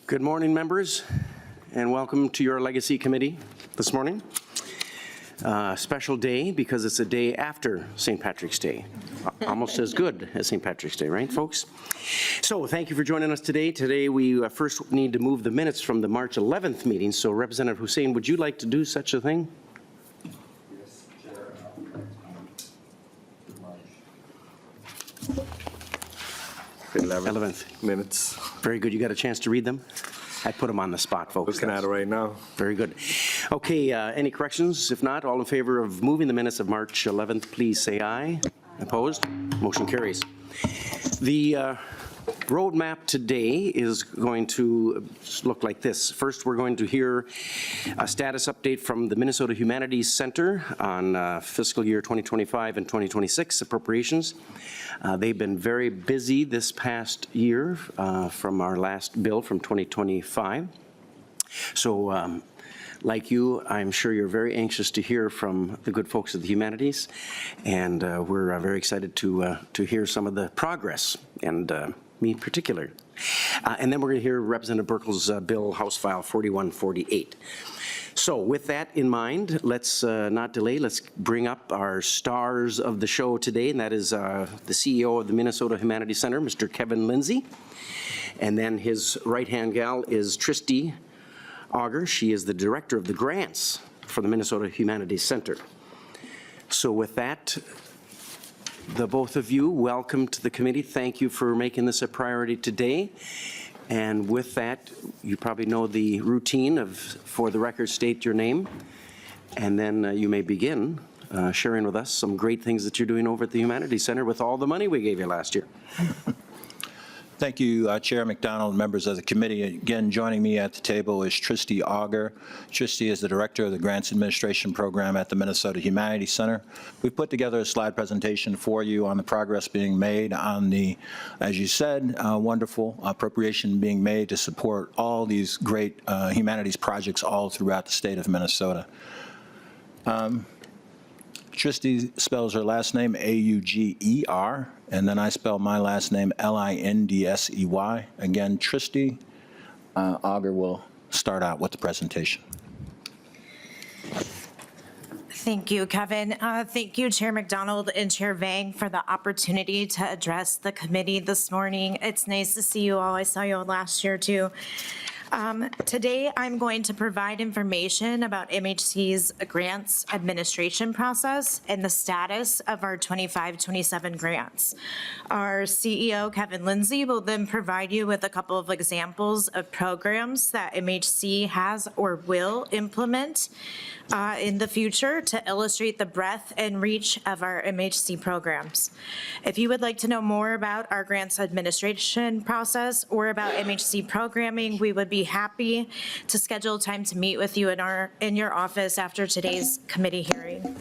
Good morning, members, and welcome to your Legacy Committee this morning. Special day because it's a day after St. Patrick's Day. Almost as good as St. Patrick's Day, right, folks? So thank you for joining us today. Today we first need to move the minutes from the March 11th meeting. So Representative Hussein, would you like to do such a thing? Yes, Chair. 11th minutes. Very good. You got a chance to read them? I put them on the spot, folks. Looking at it right now. Very good. Okay, any corrections? If not, all in favor of moving the minutes of March 11th, please say aye. Opposed? Motion carries. The roadmap today is going to look like this. First, we're going to hear a status update from the Minnesota Humanities Center on fiscal year 2025 and 2026 appropriations. They've been very busy this past year from our last bill from 2025. So like you, I'm sure you're very anxious to hear from the good folks of the humanities, and we're very excited to hear some of the progress, and me in particular. And then we're going to hear Representative Burkel's bill, House File 4148. So with that in mind, let's not delay. Let's bring up our stars of the show today, and that is the CEO of the Minnesota Humanities Center, Mr. Kevin Lindsay. And then his right-hand gal is Tristy Auger. She is the director of the grants for the Minnesota Humanities Center. So with that, the both of you, welcome to the committee. Thank you for making this a priority today. And with that, you probably know the routine of, for the record, state your name, and then you may begin sharing with us some great things that you're doing over at the Humanities Center with all the money we gave you last year. Thank you, Chair McDonald, members of the committee. Again, joining me at the table is Tristy Auger. Tristy is the director of the Grants Administration Program at the Minnesota Humanities Center. We've put together a slide presentation for you on the progress being made on the, as you said, wonderful appropriation being made to support all these great humanities projects all throughout the state of Minnesota. Tristy spells her last name A-U-G-E-R, and then I spell my last name L-I-N-D-S-E-Y. Again, Tristy Auger will start out with the presentation. Thank you, Kevin. Thank you, Chair McDonald and Chair Vang, for the opportunity to address the committee this morning. It's nice to see you all. I saw you all last year, too. Today, I'm going to provide information about MHC's grants administration process and the status of our 25-27 grants. Our CEO, Kevin Lindsay, will then provide you with a couple of examples of programs that MHC has or will implement in the future to illustrate the breadth and reach of our MHC programs. If you would like to know more about our grants administration process or about MHC programming, we would be happy to schedule time to meet with you in your office after today's committee hearing.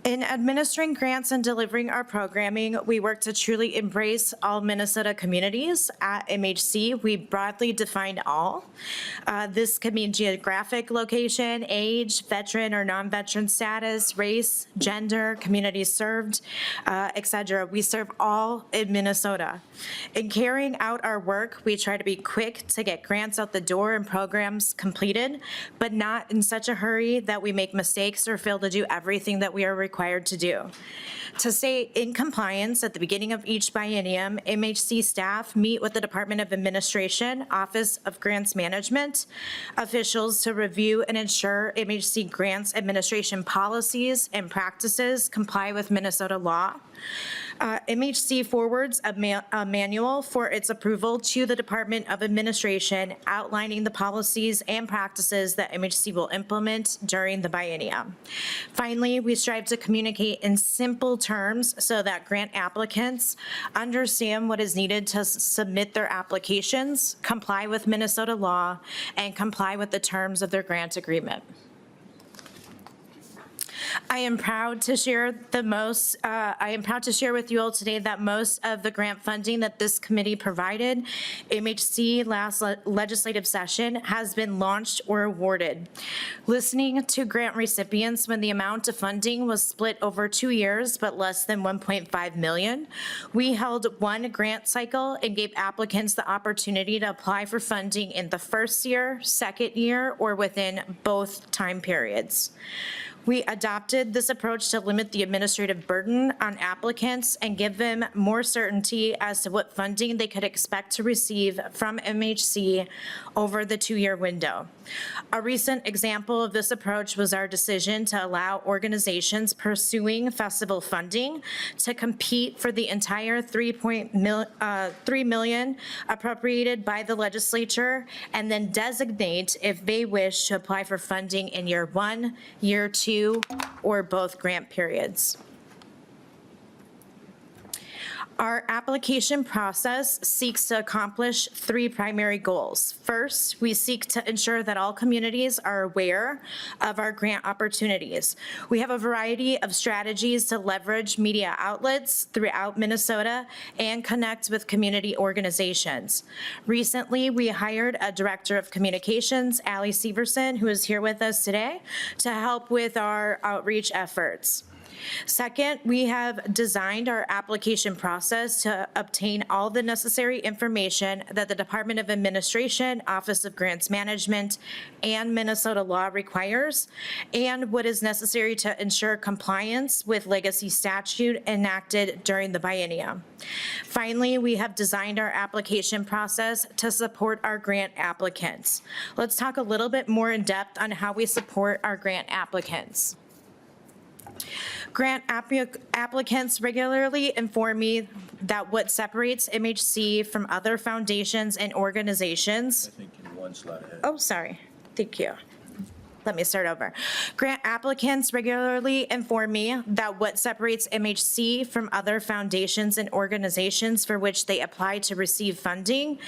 In administering grants and delivering our programming, we work to truly embrace all Minnesota communities. At MHC, we broadly define all. This could mean geographic location, age, veteran or non-veteran status, race, gender, communities served, etc. We serve all in Minnesota. In carrying out our work, we try to be quick to get grants out the door and programs completed, but not in such a hurry that we make mistakes or fail to do everything that we are required to do. To stay in compliance at the beginning of each biennium, MHC staff meet with the Department of Administration, Office of Grants Management, officials to review and ensure MHC grants administration policies and practices comply with Minnesota law. MHC forwards a manual for its approval to the Department of Administration outlining the policies and practices that MHC will implement during the biennium. Finally, we strive to communicate in simple terms so that grant applicants understand what is needed to submit their applications, comply with Minnesota law, and comply with the terms of their grant agreement. I am proud to share with you all today that most of the grant funding that this committee provided MHC last legislative session has been launched or awarded. Listening to grant recipients when the amount of funding was split over 2 years but less than 1.5 million, we held one grant cycle and gave applicants the opportunity to apply for funding in the first year, second year, or within both time periods. We adopted this approach to limit the administrative burden on applicants and give them more certainty as to what funding they could expect to receive from MHC over the 2-year window. A recent example of this approach was our decision to allow organizations pursuing festival funding to compete for the entire $3 million appropriated by the legislature, and then designate if they wish to apply for funding in year 1, year 2, or both grant periods. Our application process seeks to accomplish 3 primary goals. First, we seek to ensure that all communities are aware of our grant opportunities. We have a variety of strategies to leverage media outlets throughout Minnesota and connect with community organizations. Recently, we hired a director of communications, Allie Severson, who is here with us today, to help with our outreach efforts. Second, we have designed our application process to obtain all the necessary information that the Department of Administration, Office of Grants Management, and Minnesota law requires, and what is necessary to ensure compliance with legacy statute enacted during the biennium. Finally, we have designed our application process to support our grant applicants. Let's talk a little bit more in depth on how we support our grant applicants. Grant applicants regularly inform me that what separates MHC from other foundations and organizations. I think you're one slide ahead. Oh, sorry. Thank you. Let me start over. Grant applicants regularly inform me that what separates MHC from other foundations and organizations for which they apply to receive funding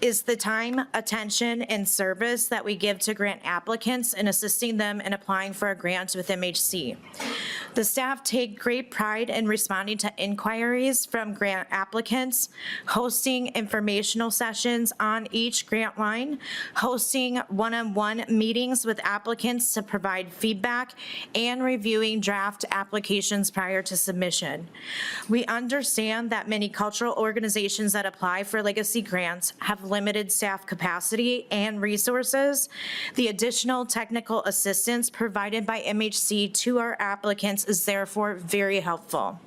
is the time, attention, and service that we give to grant applicants in assisting them in applying for a grant with MHC. The staff take great pride in responding to inquiries from grant applicants, hosting informational sessions on each grant line, hosting one-on-one meetings with applicants to provide feedback, and reviewing draft applications prior to submission. We understand that many cultural organizations that apply for legacy grants have limited staff capacity and resources. The additional technical assistance provided by MHC to our applicants is therefore very helpful.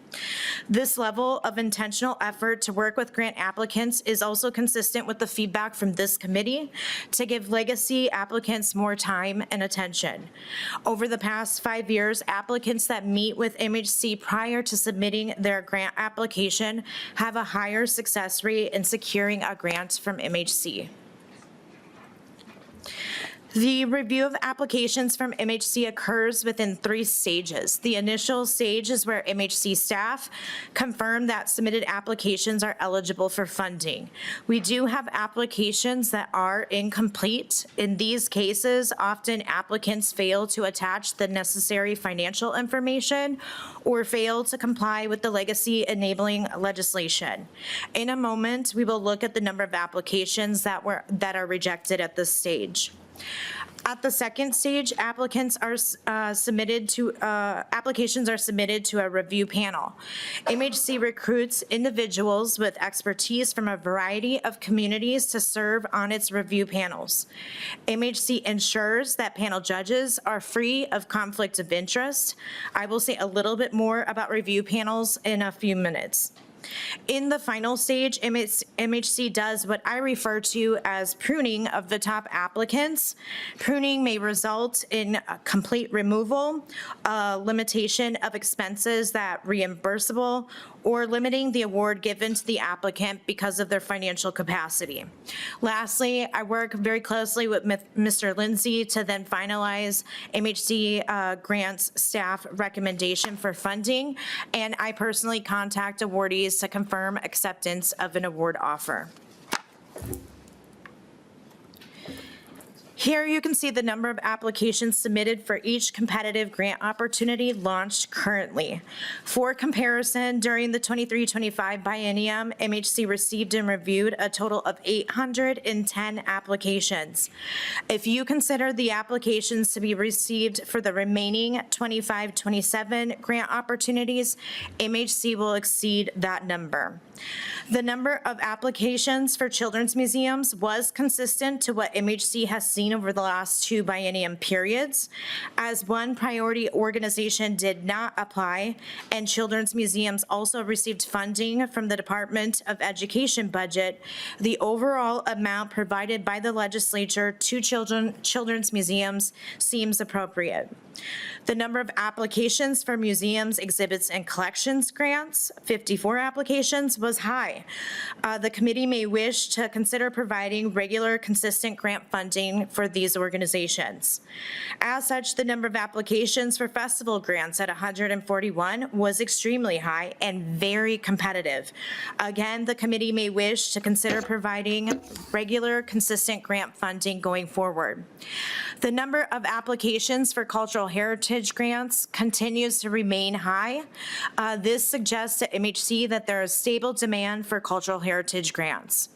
This level of intentional effort to work with grant applicants is also consistent with the feedback from this committee to give legacy applicants more time and attention. Over the past 5 years, applicants that meet with MHC prior to submitting their grant application have a higher success rate in securing a grant from MHC. The review of applications from MHC occurs within 3 stages. The initial stage is where MHC staff confirm that submitted applications are eligible for funding. We do have applications that are incomplete. In these cases, often applicants fail to attach the necessary financial information or fail to comply with the legacy enabling legislation. In a moment, we will look at the number of applications that are rejected at this stage. At the second stage, applications are submitted to a review panel. MHC recruits individuals with expertise from a variety of communities to serve on its review panels. MHC ensures that panel judges are free of conflict of interest. I will say a little bit more about review panels in a few minutes. In the final stage, MHC does what I refer to as pruning of the top applicants. Pruning may result in a complete removal, limitation of expenses that reimbursable, or limiting the award given to the applicant because of their financial capacity. Lastly, I work very closely with Mr. Lindsay to then finalize MHC grants staff recommendation for funding, and I personally contact awardees to confirm acceptance of an award offer. Here you can see the number of applications submitted for each competitive grant opportunity launched currently. For comparison, during the 23-25 biennium, MHC received and reviewed a total of 810 applications. If you consider the applications to be received for the remaining 25-27 grant opportunities, MHC will exceed that number. The number of applications for children's museums was consistent to what MHC has seen over the last 2 biennium periods. As one priority organization did not apply, and children's museums also received funding from the Department of Education budget, the overall amount provided by the legislature to children's museums seems appropriate. The number of applications for museums, exhibits, and collections grants, 54 applications, was high. The committee may wish to consider providing regular, consistent grant funding for these organizations. As such, the number of applications for festival grants at 141 was extremely high and very competitive. Again, the committee may wish to consider providing regular, consistent grant funding going forward. The number of applications for cultural heritage grants continues to remain high. This suggests to MHC that there is stable demand for cultural heritage grants.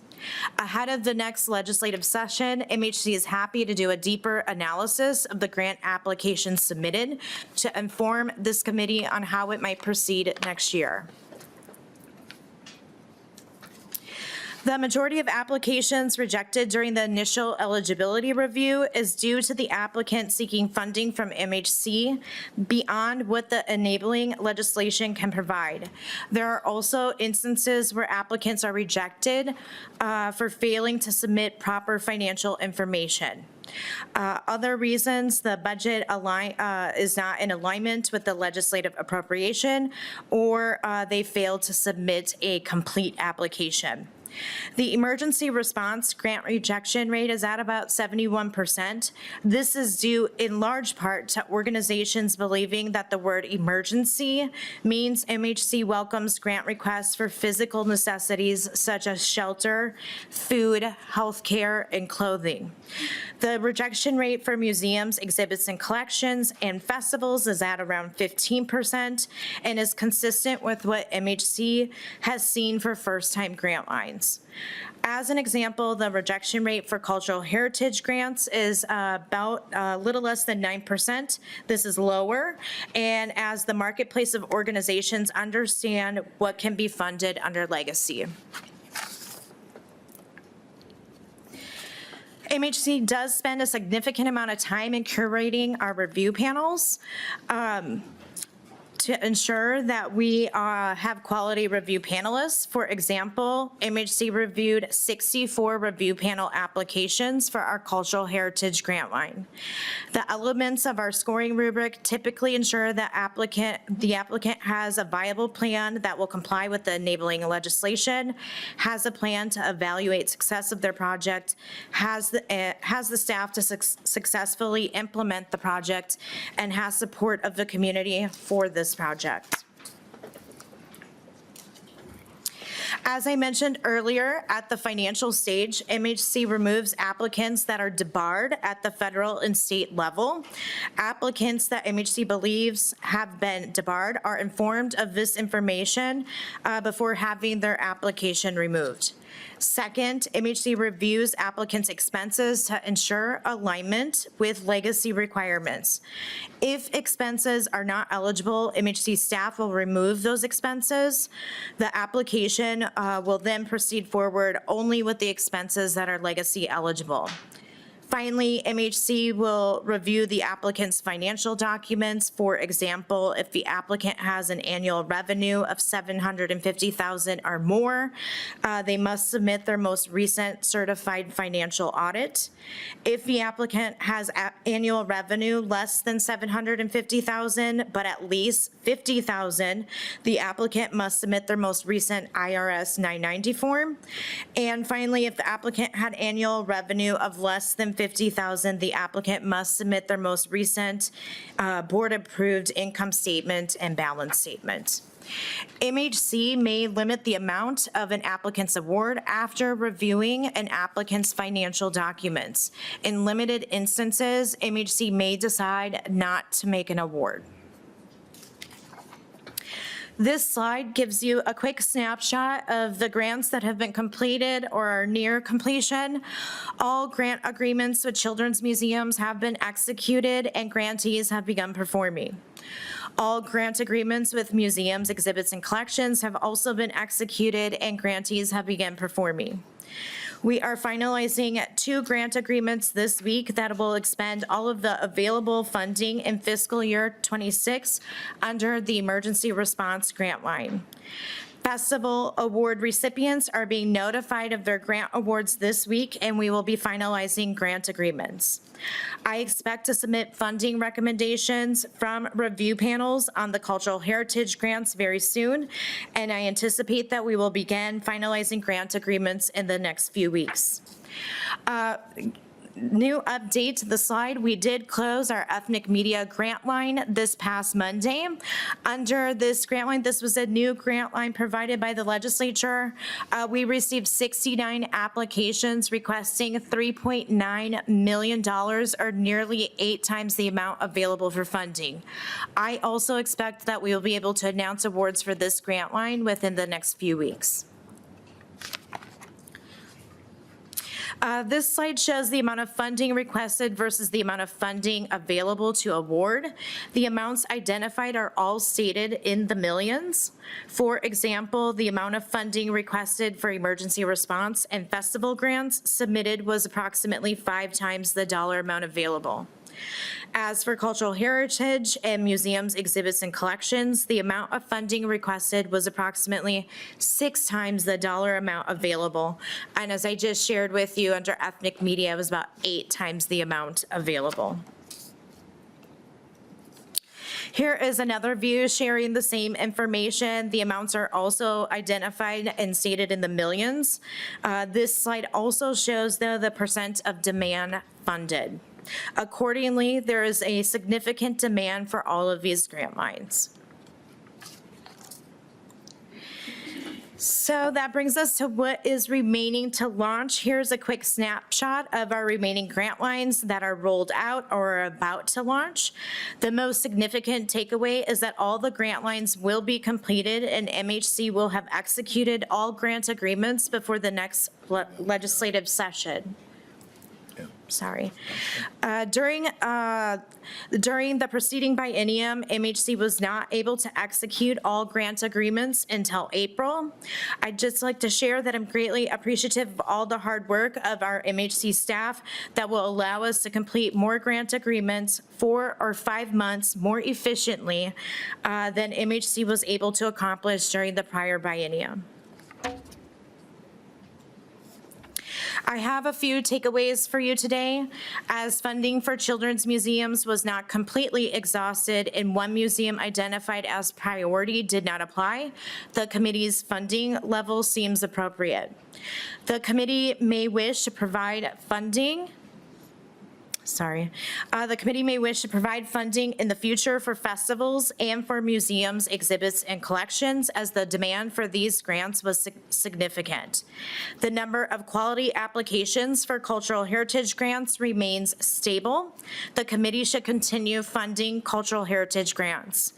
Ahead of the next legislative session, MHC is happy to do a deeper analysis of the grant applications submitted to inform this committee on how it might proceed next year. The majority of applications rejected during the initial eligibility review is due to the applicant seeking funding from MHC beyond what the enabling legislation can provide. There are also instances where applicants are rejected for failing to submit proper financial information. Other reasons, the budget is not in alignment with the legislative appropriation, or they failed to submit a complete application. The emergency response grant rejection rate is at about 71%. This is due in large part to organizations believing that the word emergency means MHC welcomes grant requests for physical necessities such as shelter, food, healthcare, and clothing. The rejection rate for museums, exhibits, and collections and festivals is at around 15% and is consistent with what MHC has seen for first-time grant lines. As an example, the rejection rate for cultural heritage grants is about a little less than 9%. This is lower, and as the marketplace of organizations understand what can be funded under legacy. MHC does spend a significant amount of time in curating our review panels to ensure that we have quality review panelists. For example, MHC reviewed 64 review panel applications for our cultural heritage grant line. The elements of our scoring rubric typically ensure that the applicant has a viable plan that will comply with the enabling legislation, has a plan to evaluate success of their project, has the staff to successfully implement the project, and has support of the community for this project. As I mentioned earlier, at the financial stage, MHC removes applicants that are debarred at the federal and state level. Applicants that MHC believes have been debarred are informed of this information before having their application removed. Second, MHC reviews applicants' expenses to ensure alignment with legacy requirements. If expenses are not eligible, MHC staff will remove those expenses. The application will then proceed forward only with the expenses that are legacy eligible. Finally, MHC will review the applicant's financial documents. For example, if the applicant has an annual revenue of $750,000 or more, they must submit their most recent certified financial audit. If the applicant has annual revenue less than $750,000, but at least $50,000, the applicant must submit their most recent IRS 990 form. And finally, if the applicant had annual revenue of less than $50,000, $50,000, the applicant must submit their most recent board-approved income statement and balance statement. MHC may limit the amount of an applicant's award after reviewing an applicant's financial documents. In limited instances, MHC may decide not to make an award. This slide gives you a quick snapshot of the grants that have been completed or are near completion. All grant agreements with children's museums have been executed and grantees have begun performing. All grant agreements with museums, exhibits, and collections have also been executed and grantees have begun performing. We are finalizing 2 grant agreements this week that will expend all of the available funding in fiscal year 26 under the emergency response grant line. Festival award recipients are being notified of their grant awards this week, and we will be finalizing grant agreements. I expect to submit funding recommendations from review panels on the cultural heritage grants very soon, and I anticipate that we will begin finalizing grant agreements in the next few weeks. New update to the slide, we did close our ethnic media grant line this past Monday. Under this grant line, this was a new grant line provided by the legislature. We received 69 applications requesting $3.9 million, or nearly 8 times the amount available for funding. I also expect that we will be able to announce awards for this grant line within the next few weeks. This slide shows the amount of funding requested versus the amount of funding available to award. The amounts identified are all stated in the millions. For example, the amount of funding requested for emergency response and festival grants submitted was approximately 5 times the dollar amount available. As for cultural heritage and museums, exhibits, and collections, the amount of funding requested was approximately 6 times the dollar amount available. And as I just shared with you, under ethnic media, it was about 8 times the amount available. Here is another view sharing the same information. The amounts are also identified and stated in the millions. This slide also shows, though, the percent of demand funded. Accordingly, there is a significant demand for all of these grant lines. So that brings us to what is remaining to launch. Here's a quick snapshot of our remaining grant lines that are rolled out or are about to launch. The most significant takeaway is that all the grant lines will be completed and MHC will have executed all grant agreements before the next legislative session. Sorry. During the preceding biennium, MHC was not able to execute all grant agreements until April. I'd just like to share that I'm greatly appreciative of all the hard work of our MHC staff that will allow us to complete more grant agreements 4 or 5 months more efficiently than MHC was able to accomplish during the prior biennium. I have a few takeaways for you today. As funding for children's museums was not completely exhausted and one museum identified as priority did not apply, the committee's funding level seems appropriate. The committee may wish to provide funding The committee may wish to provide funding in the future for festivals and for museums, exhibits, and collections, as the demand for these grants was significant. The number of quality applications for cultural heritage grants remains stable. The committee should continue funding cultural heritage grants.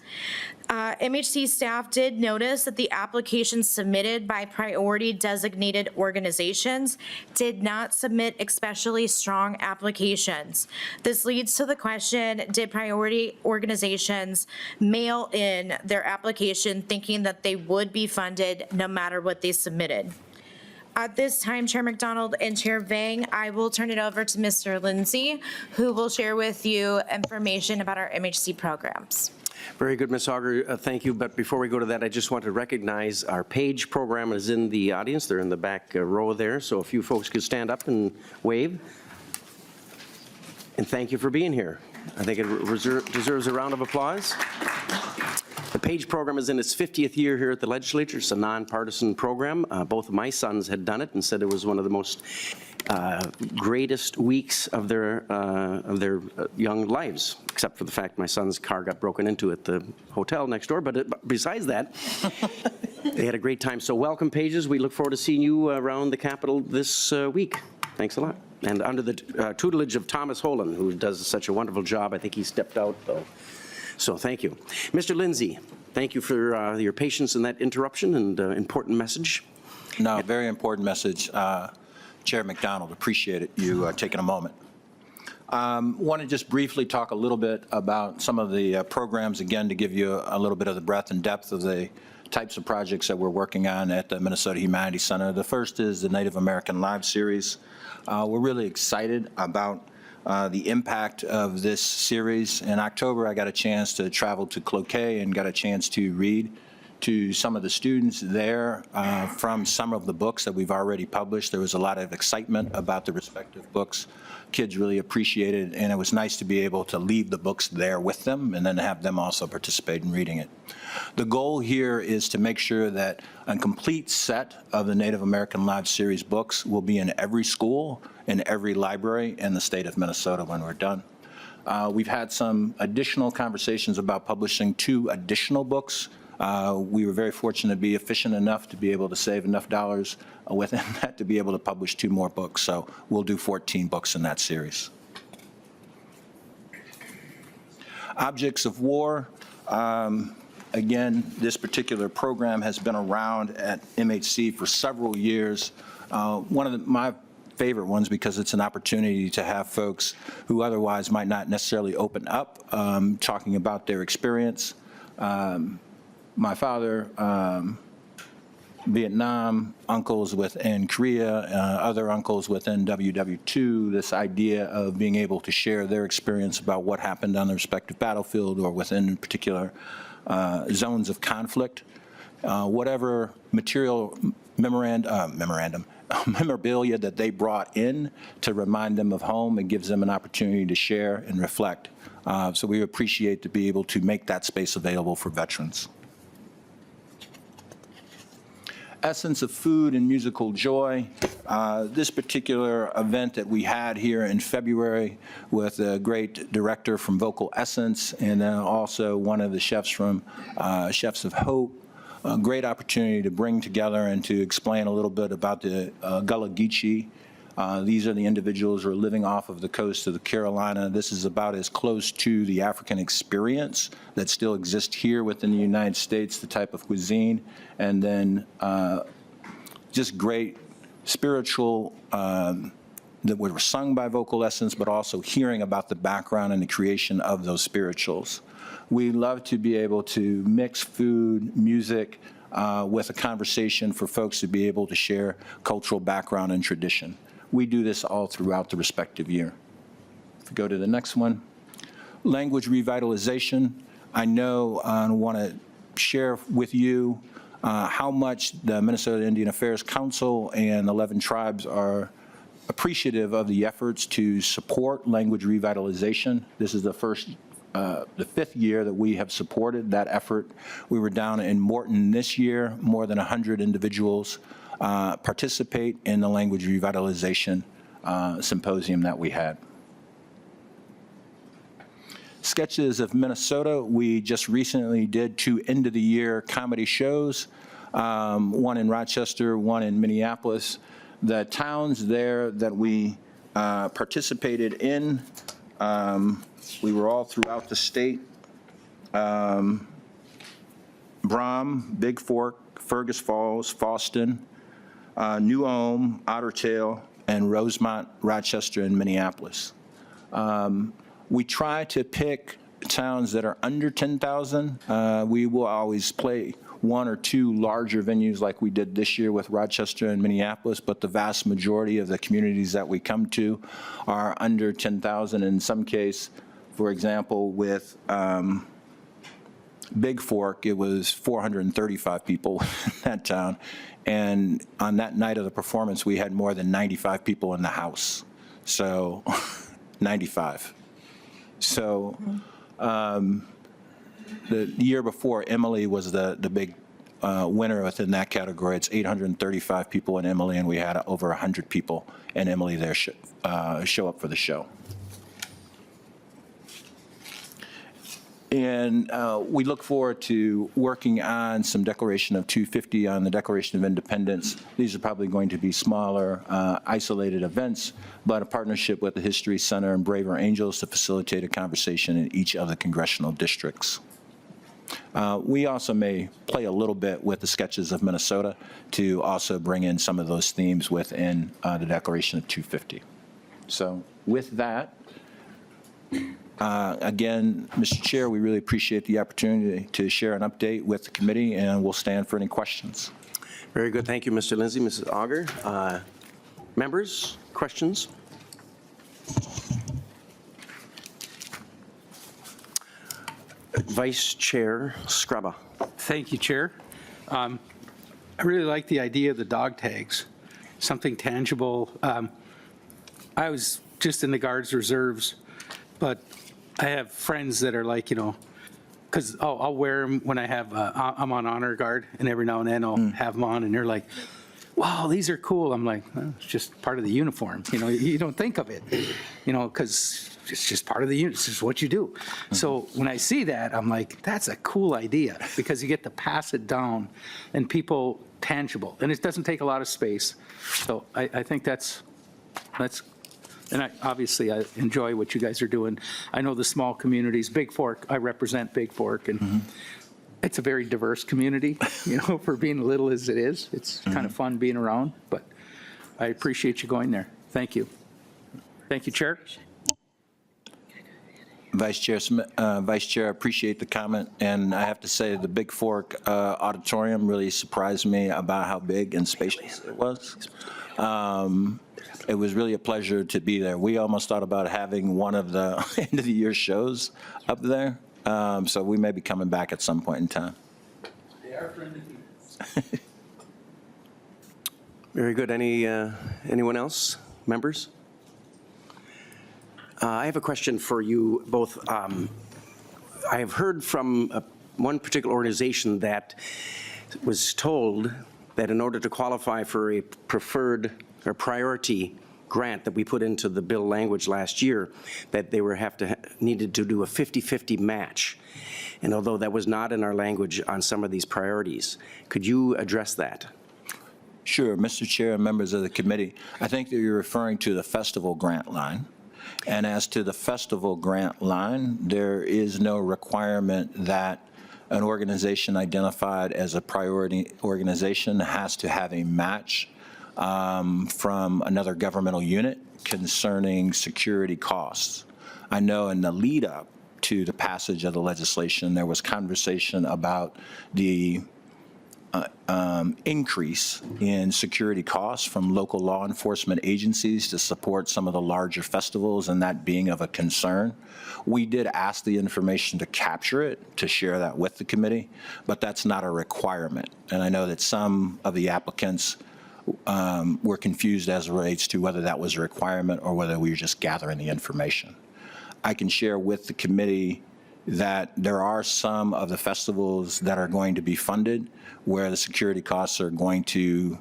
MHC staff did notice that the applications submitted by priority designated organizations did not submit especially strong applications. This leads to the question, did priority organizations mail in their application thinking that they would be funded no matter what they submitted? At this time, Chair McDonald and Chair Vang, I will turn it over to Mr. Lindsay, who will share with you information about our MHC programs. Very good, Ms. Auger. Thank you. But before we go to that, I just want to recognize our PAGE program is in the audience. They're in the back row there. So if you folks could stand up and wave. And thank you for being here. I think it deserves a round of applause. The PAGE program is in its 50th year here at the legislature. It's a nonpartisan program. Both of my sons had done it and said it was one of the most greatest weeks of their young lives, except for the fact my son's car got broken into at the hotel next door. But besides that, they had a great time. So welcome, Pages. We look forward to seeing you around the Capitol this week. Thanks a lot. And under the tutelage of Thomas Holan, who does such a wonderful job. I think he stepped out, though. So thank you. Mr. Lindsay, thank you for your patience in that interruption and important message. No, very important message. Chair McDonald, appreciate it, you taking a moment. Want to just briefly talk a little bit about some of the programs, again, to give you a little bit of the breadth and depth of the types of projects that we're working on at the Minnesota Humanities Center. The first is the Native American Live series. We're really excited about the impact of this series. In October, I got a chance to travel to Cloquet and got a chance to read to some of the students there from some of the books that we've already published. There was a lot of excitement about the respective books. Kids really appreciated it, and it was nice to be able to leave the books there with them and then have them also participate in reading it. The goal here is to make sure that a complete set of the Native American Live series books will be in every school, in every library in the state of Minnesota when we're done. We've had some additional conversations about publishing 2 additional books. We were very fortunate to be efficient enough to be able to save enough dollars within that to be able to publish 2 more books. So we'll do 14 books in that series. Objects of War. Again, this particular program has been around at MHC for several years. One of my favorite ones because it's an opportunity to have folks who otherwise might not necessarily open up talking about their experience. My father, Vietnam, uncles within Korea, other uncles within WW2, this idea of being able to share their experience about what happened on the respective battlefield or within particular zones of conflict. Whatever material memorabilia that they brought in to remind them of home, it gives them an opportunity to share and reflect. So we appreciate to be able to make that space available for veterans. Essence of Food and Musical Joy. This particular event that we had here in February with a great director from Vocal Essence and then also one of the chefs from Chefs of Hope. A great opportunity to bring together and to explain a little bit about the Gullah Geechee. These are the individuals who are living off of the coast of the Carolina. This is about as close to the African experience that still exists here within the United States, the type of cuisine, and then just great spiritual that were sung by Vocal Essence, but also hearing about the background and the creation of those spirituals. We love to be able to mix food, music, with a conversation for folks to be able to share cultural background and tradition. We do this all throughout the respective year. If we go to the next one, language revitalization. I know I want to share with you how much the Minnesota Indian Affairs Council and 11 tribes are appreciative of the efforts to support language revitalization. This is the 5th year that we have supported that effort. We were down in Morton this year. More than 100 individuals participate in the language revitalization symposium that we had. Sketches of Minnesota. We just recently did 2 end-of-the-year comedy shows, one in Rochester, one in Minneapolis. The towns there that we participated in, we were all throughout the state. Brom, Big Fork, Fergus Falls, Fallston, New Ulm, Otter Tail, and Rosemont, Rochester, and Minneapolis. We try to pick towns that are under 10,000. We will always play 1 or 2 larger venues like we did this year with Rochester and Minneapolis, but the vast majority of the communities that we come to are under 10,000. In some case, for example, with Big Fork, it was 435 people in that town. And on that night of the performance, we had more than 95 people in the house. So 95. So the year before, Emily was the big winner within that category. It's 835 people in Emily, and we had over 100 people in Emily there show up for the show. And we look forward to working on some Declaration of 250 on the Declaration of Independence. These are probably going to be smaller, isolated events, but a partnership with the History Center and Braver Angels to facilitate a conversation in each of the congressional districts. We also may play a little bit with the Sketches of Minnesota to also bring in some of those themes within the Declaration of 250. So with that, again, Mr. Chair, we really appreciate the opportunity to share an update with the committee, and we'll stand for any questions. Very good. Thank you, Mr. Lindsay, Mrs. Auger. Members, questions? Vice Chair Scrubba. Thank you, Chair. I really like the idea of the dog tags, something tangible. I was just in the Guards Reserves, but I have friends that are like, because I'll wear them when I'm on honor guard, and every now and then I'll have them on, and they're like, wow, these are cool. I'm like, well, it's just part of the uniform. You don't think of it, because it's just part of the unit. It's just what you do. So when I see that, I'm like, that's a cool idea, because you get to pass it down and people tangible, and it doesn't take a lot of space. So I think that's, and obviously I enjoy what you guys are doing. I know the small communities, Big Fork, I represent Big Fork, and it's a very diverse community, for being little as it is. It's kind of fun being around, but I appreciate you going there. Thank you. Thank you, Chair. Vice Chair, I appreciate the comment, and I have to say the Big Fork auditorium really surprised me about how big and spacious it was. It was really a pleasure to be there. We almost thought about having one of the end of the year shows up there, so we may be coming back at some point in time. They are friendly. Very good. Anyone else? Members? I have a question for you both. I have heard from one particular organization that was told that in order to qualify for a preferred or priority grant that we put into the bill language last year, that they needed to do a 50-50 match. And although that was not in our language on some of these priorities, could you address that? Sure, Mr. Chair and members of the committee. I think that you're referring to the festival grant line. And as to the festival grant line, there is no requirement that an organization identified as a priority organization has to have a match from another governmental unit concerning security costs. I know in the lead up to the passage of the legislation, there was conversation about the increase in security costs from local law enforcement agencies to support some of the larger festivals, and that being of a concern. We did ask the information to capture it, to share that with the committee, but that's not a requirement. And I know that some of the applicants were confused as it relates to whether that was a requirement or whether we were just gathering the information. I can share with the committee that there are some of the festivals that are going to be funded where the security costs are going to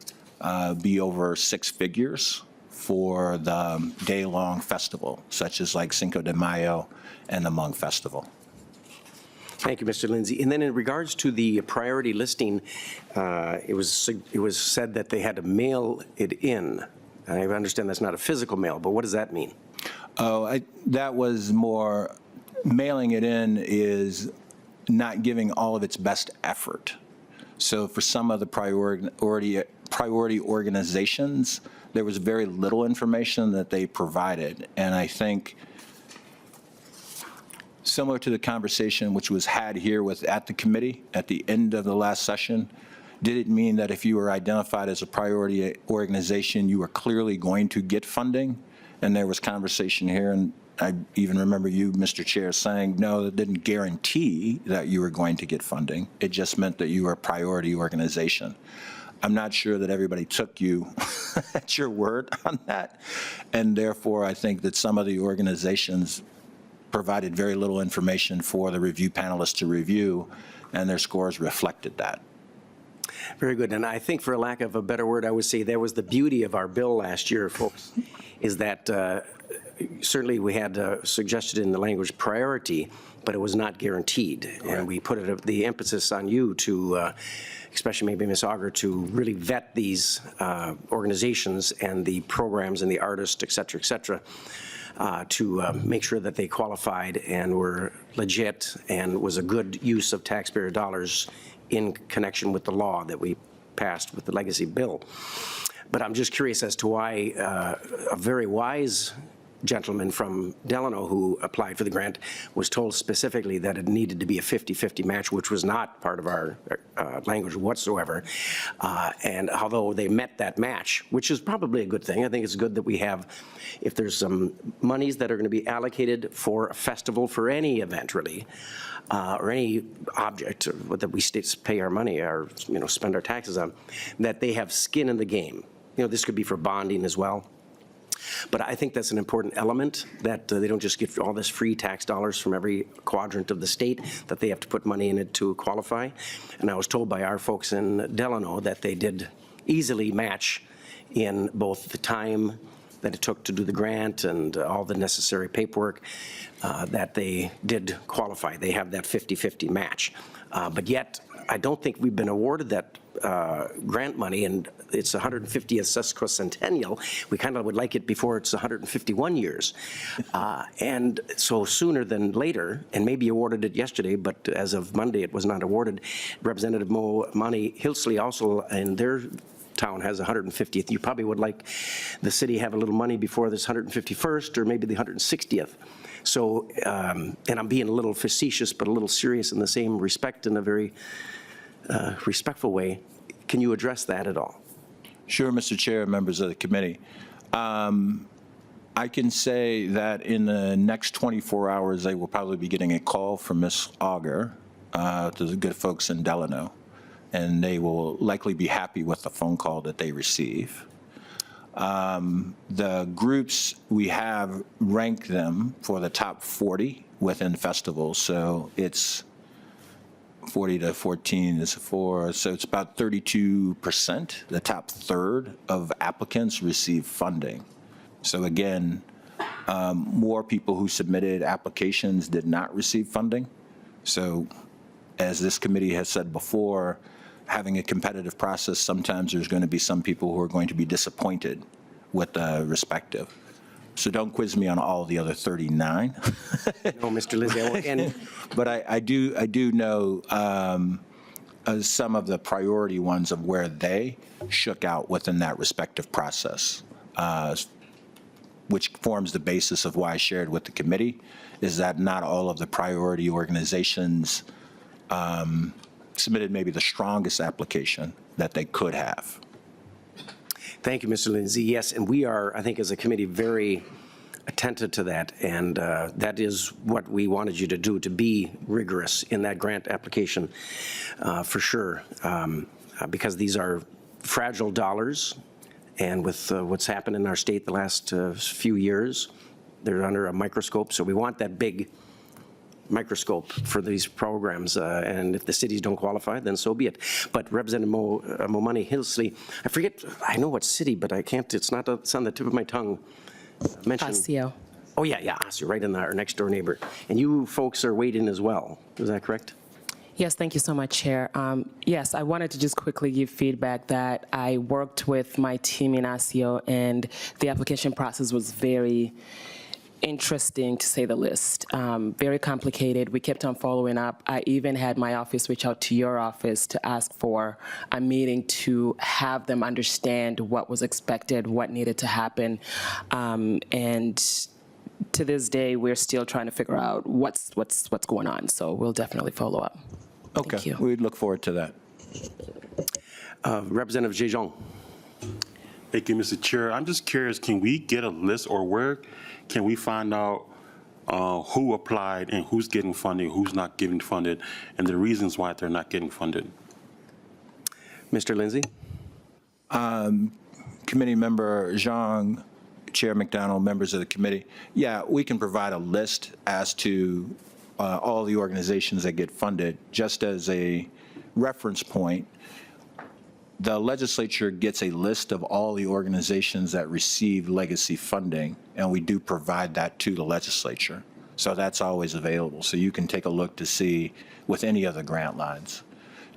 be over 6 figures for the day-long festival, such as like Cinco de Mayo and the Hmong Festival. Thank you, Mr. Lindsay. And then in regards to the priority listing, it was said that they had to mail it in. I understand that's not a physical mail, but what does that mean? Oh, that was more, mailing it in is not giving all of its best effort. So for some of the priority organizations, there was very little information that they provided. And I think similar to the conversation which was had here at the committee at the end of the last session, did it mean that if you were identified as a priority organization, you were clearly going to get funding? And there was conversation here, and I even remember you, Mr. Chair, saying, no, that didn't guarantee that you were going to get funding. It just meant that you were a priority organization. I'm not sure that everybody took you at your word on that. And therefore, I think that some of the organizations provided very little information for the review panelists to review, and their scores reflected that. Very good. And I think, for lack of a better word, I would say that was the beauty of our bill last year, folks, is that certainly we had suggested in the language priority, but it was not guaranteed. And we put the emphasis on you to, especially maybe Ms. Auger, to really vet these organizations and the programs and the artists, et cetera, to make sure that they qualified and were legit and was a good use of taxpayer dollars in connection with the law that we passed with the legacy bill. But I'm just curious as to why a very wise gentleman from Delano who applied for the grant was told specifically that it needed to be a 50-50 match, which was not part of our language whatsoever. And although they met that match, which is probably a good thing, I think it's good that we have, if there's some monies that are going to be allocated for a festival, for any event really, or any object that we pay our money or spend our taxes on, that they have skin in the game. This could be for bonding as well. But I think that's an important element, that they don't just get all this free tax dollars from every quadrant of the state, that they have to put money in it to qualify. And I was told by our folks in Delano that they did easily match in both the time that it took to do the grant and all the necessary paperwork, that they did qualify. They have that 50-50 match. But yet, I don't think we've been awarded that grant money, and it's 150th sesquicentennial. We kind of would like it before it's 151 years. And so sooner than later, and maybe awarded it yesterday, but as of Monday it was not awarded. Representative Moni Hilsley also in their town has 150th. You probably would like the city have a little money before this 151st or maybe the 160th. So, and I'm being a little facetious but a little serious in the same respect, in a very respectful way. Can you address that at all? Sure, Mr. Chair, members of the committee. I can say that in the next 24 hours, they will probably be getting a call from Ms. Auger, to the good folks in Delano, and they will likely be happy with the phone call that they receive. The groups, we have ranked them for the top 40 within festivals, so it's 40 to 14 is 4, so it's about 32%. The top third of applicants receive funding. So again, more people who submitted applications did not receive funding. So as this committee has said before, having a competitive process, sometimes there's going to be some people who are going to be disappointed with the respective. So don't quiz me on all the other 39. No, Mr. Lindsay, I won't. And But I do know some of the priority ones of where they shook out within that respective process, which forms the basis of why I shared with the committee, is that not all of the priority organizations submitted maybe the strongest application that they could have. thank you, Mr. Lindsay. Yes, and we are, I think, as a committee, very attentive to that, and that is what we wanted you to do, to be rigorous in that grant application, for sure, because these are fragile dollars, and with what's happened in our state the last few years, they're under a microscope, so we want that big microscope for these programs, and if the cities don't qualify, then so be it. But Representative Momani Hilsley, I forget, I know what city, but I can't, it's on the tip of my tongue. Osseo. Oh, yeah, Osseo, right in our next door neighbor. And you folks are waiting as well, is that correct? Yes, thank you so much, Chair. Yes, I wanted to just quickly give feedback that I worked with my team in Osseo, and the application process was very interesting, to say the least. Very complicated. We kept on following up. I even had my office reach out to your office to ask for a meeting to have them understand what was expected, what needed to happen. And to this day, we're still trying to figure out what's going on. So we'll definitely follow up. Thank Okay, you. we'd look forward to that. Representative Jejon. Thank you, Mr. Chair. I'm just curious, can we get a list, or where can we find out who applied and who's getting funding, who's not getting funded, and the reasons why they're not getting funded? Mr. Lindsay? Committee Member Zhang, Chair McDonald, members of the committee, yeah, we can provide a list as to all the organizations that get funded. Just as a reference point, the legislature gets a list of all the organizations that receive legacy funding, and we do provide that to the legislature. So that's always available. So you can take a look to see with any other grant lines.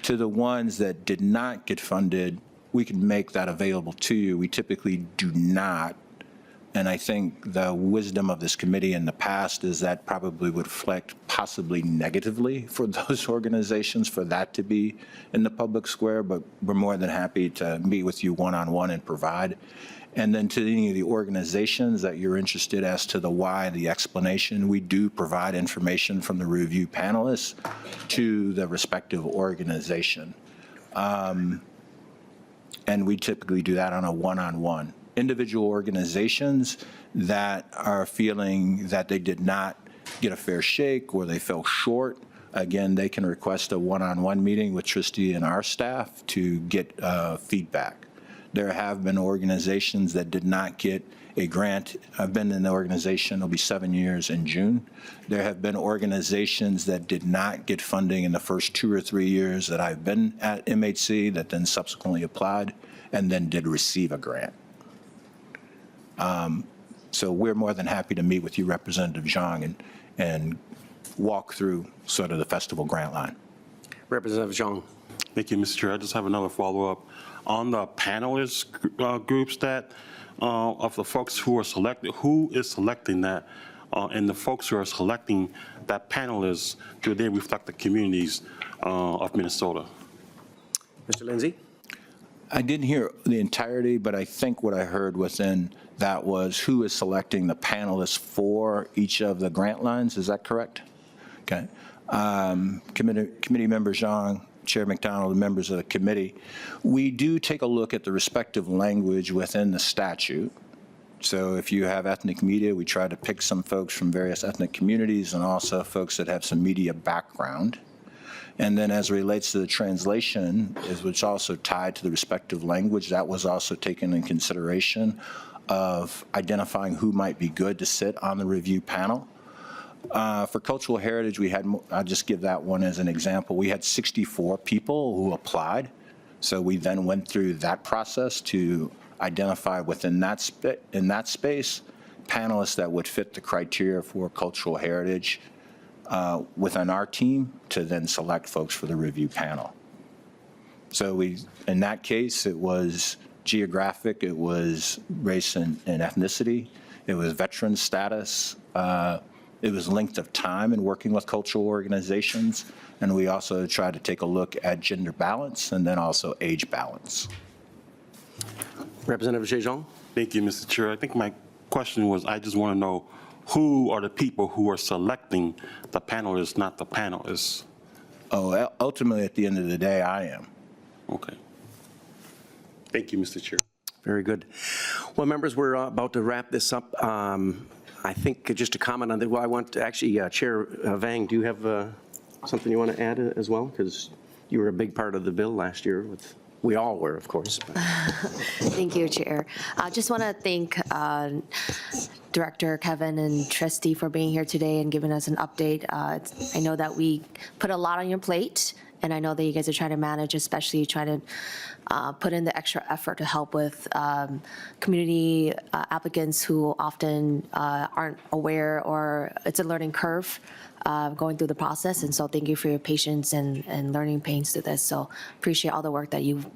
To the ones that did not get funded, we can make that available to you. We typically do not. And I think the wisdom of this committee in the past is that probably would reflect possibly negatively for those organizations for that to be in the public square, but we're more than happy to meet with you one-on-one and provide. And then to any of the organizations that you're interested as to the why, the explanation, we do provide information from the review panelists to the respective organization. And we typically do that on a one-on-one. Individual organizations that are feeling that they did not get a fair shake or they fell short, again, they can request a one-on-one meeting with Tristy and our staff to get feedback. There have been organizations that did not get a grant. I've been in the organization, it'll be 7 years in June. There have been organizations that did not get funding in the first 2 or 3 years that I've been at MHC that then subsequently applied and then did receive a grant. So we're more than happy to meet with you, Representative Zhang, and walk through sort of the festival grant line. Representative Zhang. Thank you, Mr. Chair. I just have another follow-up. On the panelist groups that, of the folks who are selected, who is selecting that? And the folks who are selecting that panelists, do they reflect the communities of Minnesota? Mr. Lindsay? I didn't hear the entirety, but I think what I heard within that was who is selecting the panelists for each of the grant lines. Is that correct? Okay. Committee member Zhang, Chair McDonald, and members of the committee, we do take a look at the respective language within the statute. So if you have ethnic media, we try to pick some folks from various ethnic communities and also folks that have some media background. And then as it relates to the translation, which also tied to the respective language, that was also taken in consideration of identifying who might be good to sit on the review panel. For cultural heritage, we had, I'll just give that one as an example. We had 64 people who applied. So we then went through that process to identify within that space panelists that would fit the criteria for cultural heritage within our team to then select folks for the review panel. So in that case, it was geographic, it was race and ethnicity, it was veteran status, it was length of time in working with cultural organizations, and we also tried to take a look at gender balance and then also age balance. Representative Zhejiang? Thank you, Mr. Chair. I think my question was, I just want to know who are the people who are selecting the panelists, not the panelists? Oh, ultimately, at the end of the day, I am. Okay. Thank you, Mr. Chair. Very good. Well, members, we're about to wrap this up. I think just to comment on that, well, I want to actually, Chair Vang, do you have something you want to add as well? Because you were a big part of the bill last year with, we all were, of course. Thank you, Chair. I just want to thank Director Kevin and Trustee for being here today and giving us an update. I know that we put a lot on your plate, and I know that you guys are trying to manage, especially trying to put in the extra effort to help with community applicants who often aren't aware, or it's a learning curve going through the process. And so thank you for your patience and learning pains to this. So appreciate all the work that you've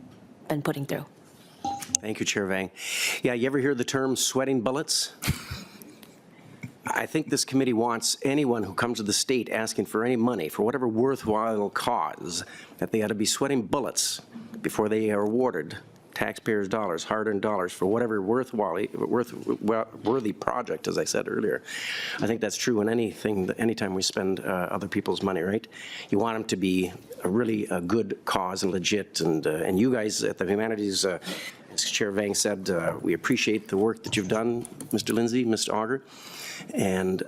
been putting through. Thank you, Chair Vang. Yeah, you ever hear the term sweating bullets? I think this committee wants anyone who comes to the state asking for any money for whatever worthwhile cause, that they ought to be sweating bullets before they are awarded taxpayers' dollars, hard-earned dollars, for whatever worthy project, as I said earlier. I think that's true in anything, anytime we spend other people's money, right? You want them to be a good cause and legit, and you guys at the Humanities, as Chair Vang said, we appreciate the work that you've done, Mr. Lindsay, Mr. Auger, and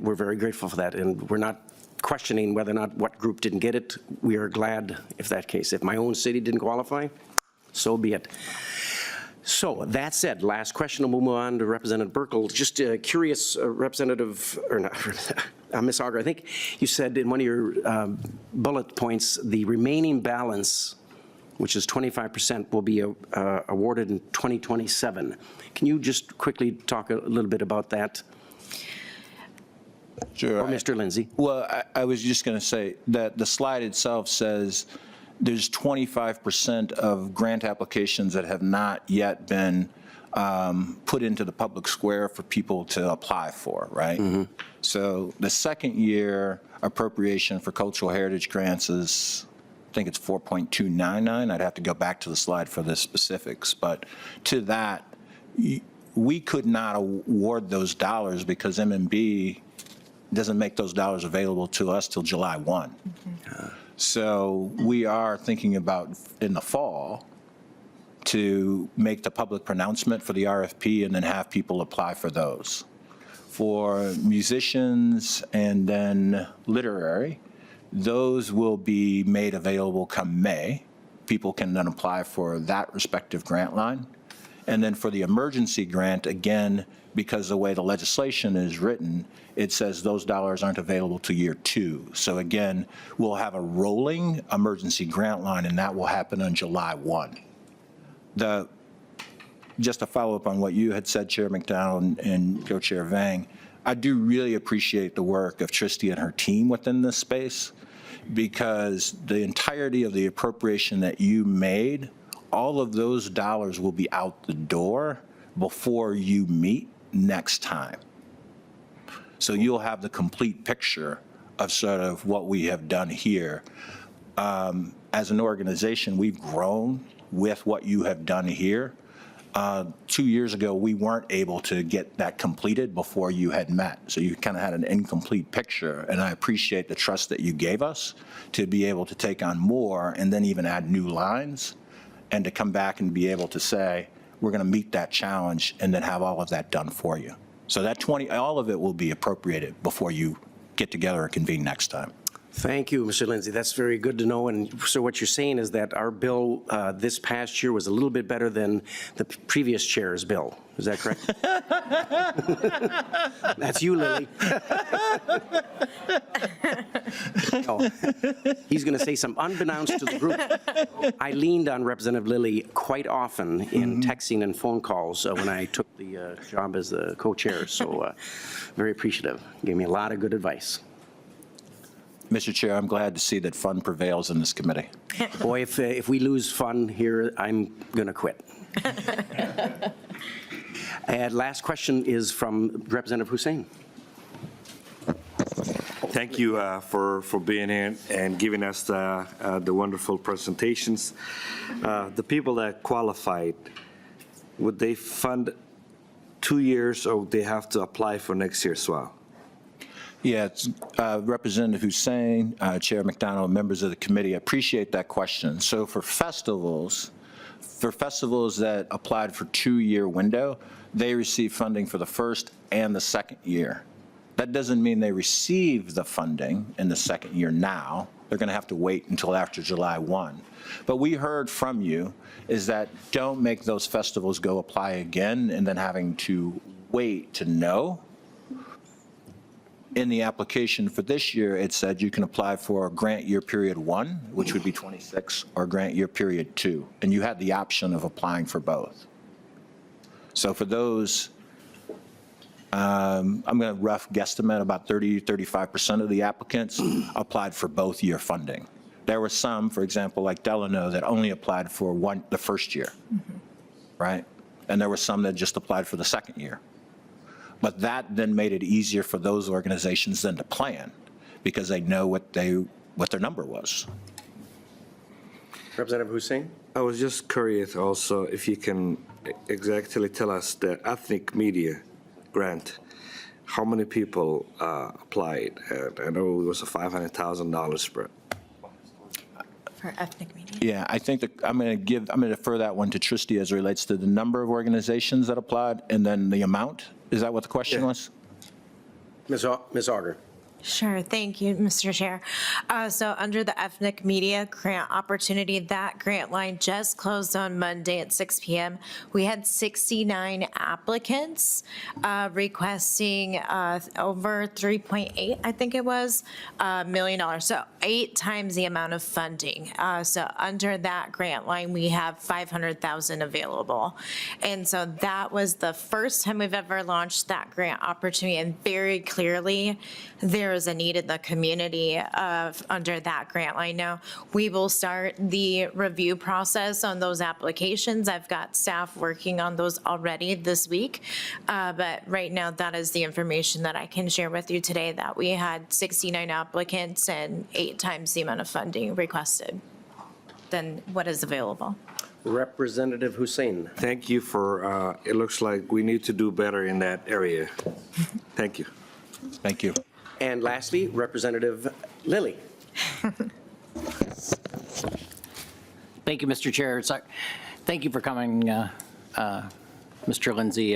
we're very grateful for that, and we're not questioning whether or not what group didn't get it. We are glad if that case. If my own city didn't qualify, so be it. So that said, last question, we'll move on to Representative Burkel. Just curious, Representative, or not, Ms. Auger, I think you said in one of your bullet points, the remaining balance which is 25%, will be awarded in 2027. Can you just quickly talk a little bit about that? Sure. Or Mr. Lindsay? Well, I was just going to say that the slide itself says there's 25% of grant applications that have not yet been put into the public square for people to apply for, right? So the second year appropriation for cultural heritage grants is, I think it's 4.299. I'd have to go back to the slide for the specifics, but to that, we could not award those dollars because MMB doesn't make those dollars available to us till July 1. So we are thinking about in the fall to make the public pronouncement for the RFP and then have people apply for those. For musicians and then literary, those will be made available come May. People can then apply for that respective grant line. And then for the emergency grant, again, because the way the legislation is written, it says those dollars aren't available to year 2. So again, we'll have a rolling emergency grant line, and that will happen on July 1. Just to follow up on what you had said, Chair McDonald and Co-Chair Vang, I do really appreciate the work of Tristy and her team within this space, because the entirety of the appropriation that you made, all of those dollars will be out the door before you meet next time. So you'll have the complete picture of sort of what we have done here. As an organization, we've grown with what you have done here. 2 years ago, we weren't able to get that completed before you had met. So you kind of had an incomplete picture, and I appreciate the trust that you gave us to be able to take on more and then even add new lines, and to come back and be able to say, we're going to meet that challenge and then have all of that done for you. So that all of it will be appropriated before you get together or convene next time. Thank you, Mr. Lindsay. That's very good to know. And so what you're saying is that our bill this past year was a little bit better than the previous chair's bill. Is that correct? That's you, Lily. No, he's going to say something unbeknownst to the group. I leaned on Representative Lilly quite often in texting and phone calls when I took the job as the co-chair. So very appreciative. Gave me a lot of good advice. Mr. Chair, I'm glad to see that fun prevails in this committee. Boy, if we lose fun here, I'm going to quit. And last question is from Representative Hussain. Thank you for being here and giving us the wonderful presentations. The people that qualified, would they fund 2 years, or would they have to apply for next year as well? Yeah, it's, Representative Hussain, Chair McDonald, members of the committee, I appreciate that question. So for festivals that applied for 2-year window, they receive funding for the first and the second year. That doesn't mean they receive the funding in the second year now. They're going to have to wait until after July 1. But we heard from you is that don't make those festivals go apply again and then having to wait to know. In the application for this year, it said you can apply for grant year period 1, which would be 26, or grant year period 2, and you had the option of applying for both. So for those, I'm going to rough guesstimate about 35% of the applicants applied for both year funding. There were some, for example, like Delano, that only applied for the first year, right? And there were some that just applied for the second year. But that then made it easier for those organizations then to plan, because they know what their number was. Representative Hussain? I was just curious also if you can exactly tell us the ethnic media grant, how many people applied? I know it was a $500,000 spread. For ethnic media. Yeah, I think that I'm going to defer that one to Tristy as it relates to the number of organizations that applied and then the amount. Is that what the question was? Ms. Auger? Sure, thank you, Mr. Chair. So under the ethnic media grant opportunity, that grant line just closed on Monday at 6 p.m. We had 69 applicants requesting over 3.8, I think it was, $1 million. So 8 times the amount of funding. So under that grant line, we have 500,000 available. And so that was the first time we've ever launched that grant opportunity, and very clearly, there is a need in the community under that grant line. Now, we will start the review process on those applications. I've got staff working on those already this week. But right now, that is the information that I can share with you today, that we had 69 applicants and 8 times the amount of funding requested than what is available. Representative Hussein. Thank you for, it looks like we need to do better in that area. Thank you. Thank you. And lastly, Representative Lilly. Thank you, Mr. Chair. Thank you for coming, Mr. Lindsay.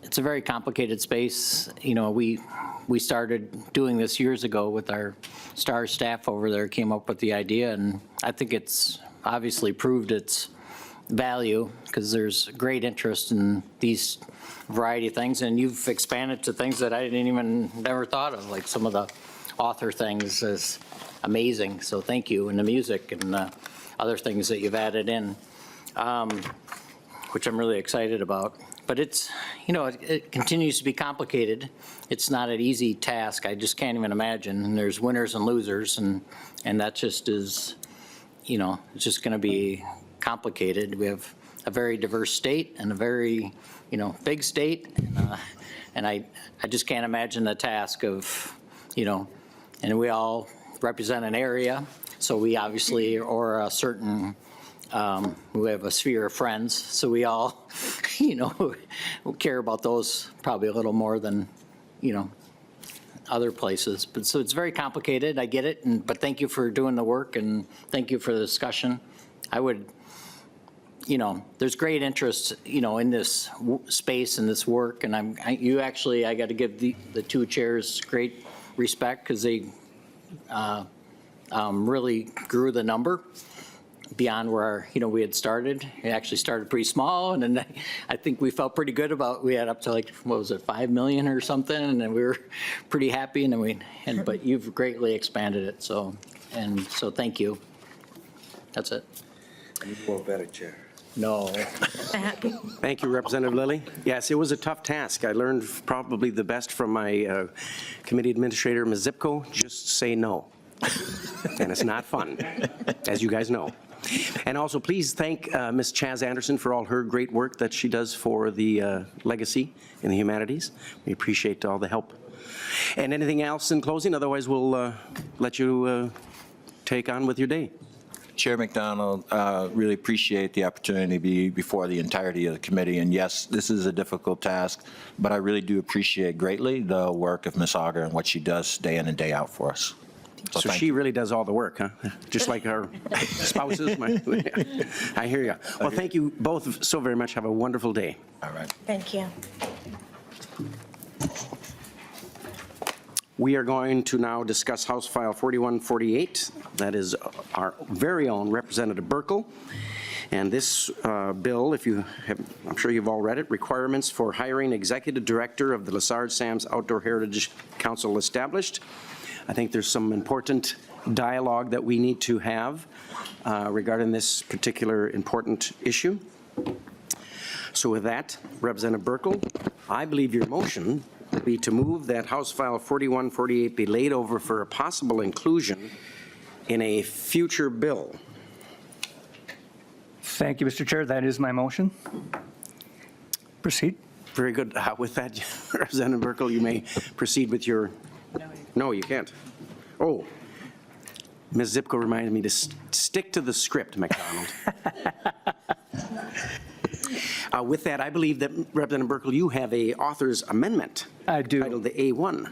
It's a very complicated space. We started doing this years ago with our STAR staff over there, came up with the idea, and I think it's obviously proved its value, because there's great interest in these variety of things, and you've expanded to things that I never thought of, like some of the author things is amazing, so thank you, and the music and other things that you've added in, which I'm really excited about. But it's, it continues to be complicated. It's not an easy task. I just can't even imagine. And there's winners and losers, and that just is, it's just going to be complicated. We have a very diverse state and a very, big state, and I just can't imagine the task of, and we all represent an area, so we obviously, or a certain, we have a sphere of friends, so we all, care about those probably a little more than, other places. But so it's very complicated. I get it, but thank you for doing the work, and thank you for the discussion. I would, there's great interest, in this space and this work, and I got to give the 2 chairs great respect, because they really grew the number beyond where, we had started. It actually started pretty small, and then I think we felt pretty good about, we had up to like, what was it, 5 million or something, and then we were pretty happy, and then but you've greatly expanded it, so thank you. That's it. You will better, Chair. No. Thank you, Representative Lilly. Yes, it was a tough task. I learned probably the best from my committee administrator, Ms. Zipko, just say no. And it's not fun, as you guys know. And also, please thank Ms. Chaz Anderson for all her great work that she does for the legacy in the humanities. We appreciate all the help. And anything else in closing? Otherwise, we'll let you take on with your day. Chair McDonald, really appreciate the opportunity to be before the entirety of the committee. And yes, this is a difficult task, but I really do appreciate greatly the work of Ms. Auger and what she does day in and day out for us. So she really does all the work, huh? Just like our spouses. I hear you. Well, thank you both so very much. Have a wonderful day. All right. Thank you. We are going to now discuss House File 4148. That is our very own Representative Burkel. And this bill, I'm sure you've all read it, requirements for hiring executive director of the Lessard-Sams Outdoor Heritage Council established. I think there's some important dialogue that we need to have regarding this particular important issue. So with that, Representative Burkel, I believe your motion would be to move that House File 4148 be laid over for a possible inclusion in a future bill. Thank you, Mr. Chair. That is my motion. Proceed. Very good. With that, Representative Burkel, you may proceed with your... No, you can't. Oh, Ms. Zipko reminded me to stick to the script, McDonald. With that, I believe that, Representative Burkel, you have a author's amendment. I do. Titled the A1.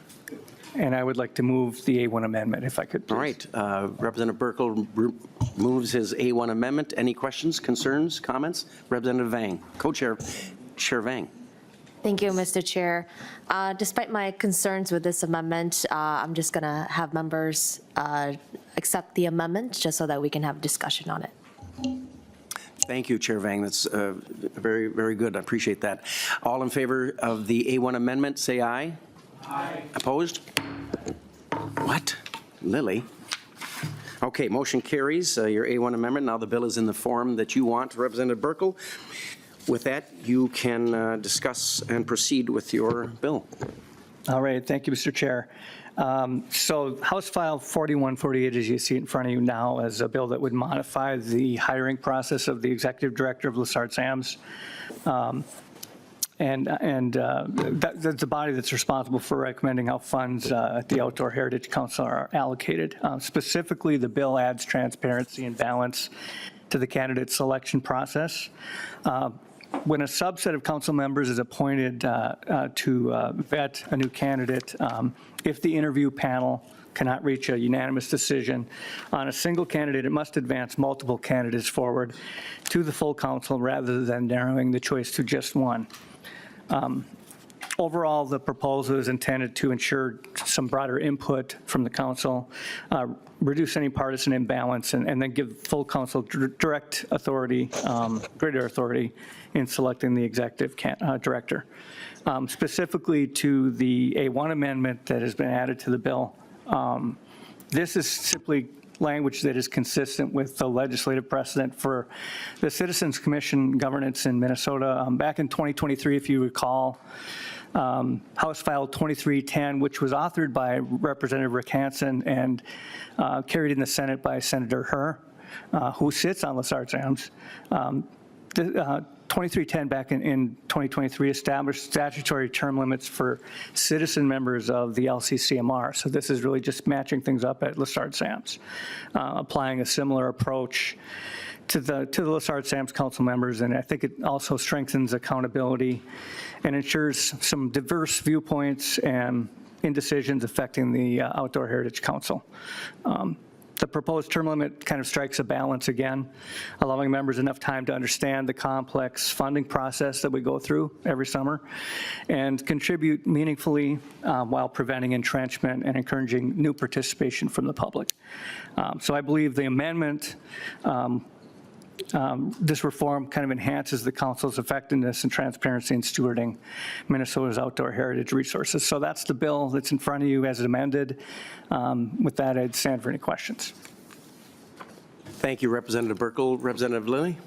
And I would like to move the A1 amendment, if I could, please. All right. Representative Burkel moves his A1 amendment. Any questions, concerns, comments? Representative Vang, co-chair, Chair Vang. Thank you, Mr. Chair. Despite my concerns with this amendment, I'm just going to have members accept the amendment just so that we can have discussion on it. Thank you, Chair Vang. That's very, very good. I appreciate that. All in favor of the A1 amendment, say aye. Aye. Opposed? What? Lily? Okay, motion carries. Your A1 amendment. Now the bill is in the form that you want. Representative Burkel, with that, you can discuss and proceed with your bill. All right, thank you, Mr. Chair. So House File 4148, as you see in front of you now, is a bill that would modify the hiring process of the Executive Director of Lessard-Sams. That's the body that's responsible for recommending how funds at the Outdoor Heritage Council are allocated. Specifically, the bill adds transparency and balance to the candidate selection process. When a subset of council members is appointed to vet a new candidate, if the interview panel cannot reach a unanimous decision on a single candidate, it must advance multiple candidates forward to the full council rather than narrowing the choice to just one. Overall, the proposal is intended to ensure some broader input from the council, reduce any partisan imbalance, and then give full council direct authority, greater authority in selecting the executive director. Specifically to the A1 amendment that has been added to the bill, this is simply language that is consistent with the legislative precedent for the Citizens Commission governance in Minnesota. Back in 2023, if you recall, House File 2310, which was authored by Representative Rick Hansen and carried in the Senate by Senator Herr, who sits on Lessard-Sams. 2310 back in 2023 established statutory term limits for citizen members of the LCCMR. So this is really just matching things up at Lessard-Sams, applying a similar approach to the Lessard-Sams council members, and I think it also strengthens accountability and ensures some diverse viewpoints and indecisions affecting the Outdoor Heritage Council. The proposed term limit kind of strikes a balance again, allowing members enough time to understand the complex funding process that we go through every summer and contribute meaningfully while preventing entrenchment and encouraging new participation from the public. So I believe the amendment, this reform kind of enhances the council's effectiveness and transparency in stewarding Minnesota's outdoor heritage resources. So that's the bill that's in front of you as amended. With that, I'd stand for any questions. Thank you, Representative Burkel. Representative Lilly?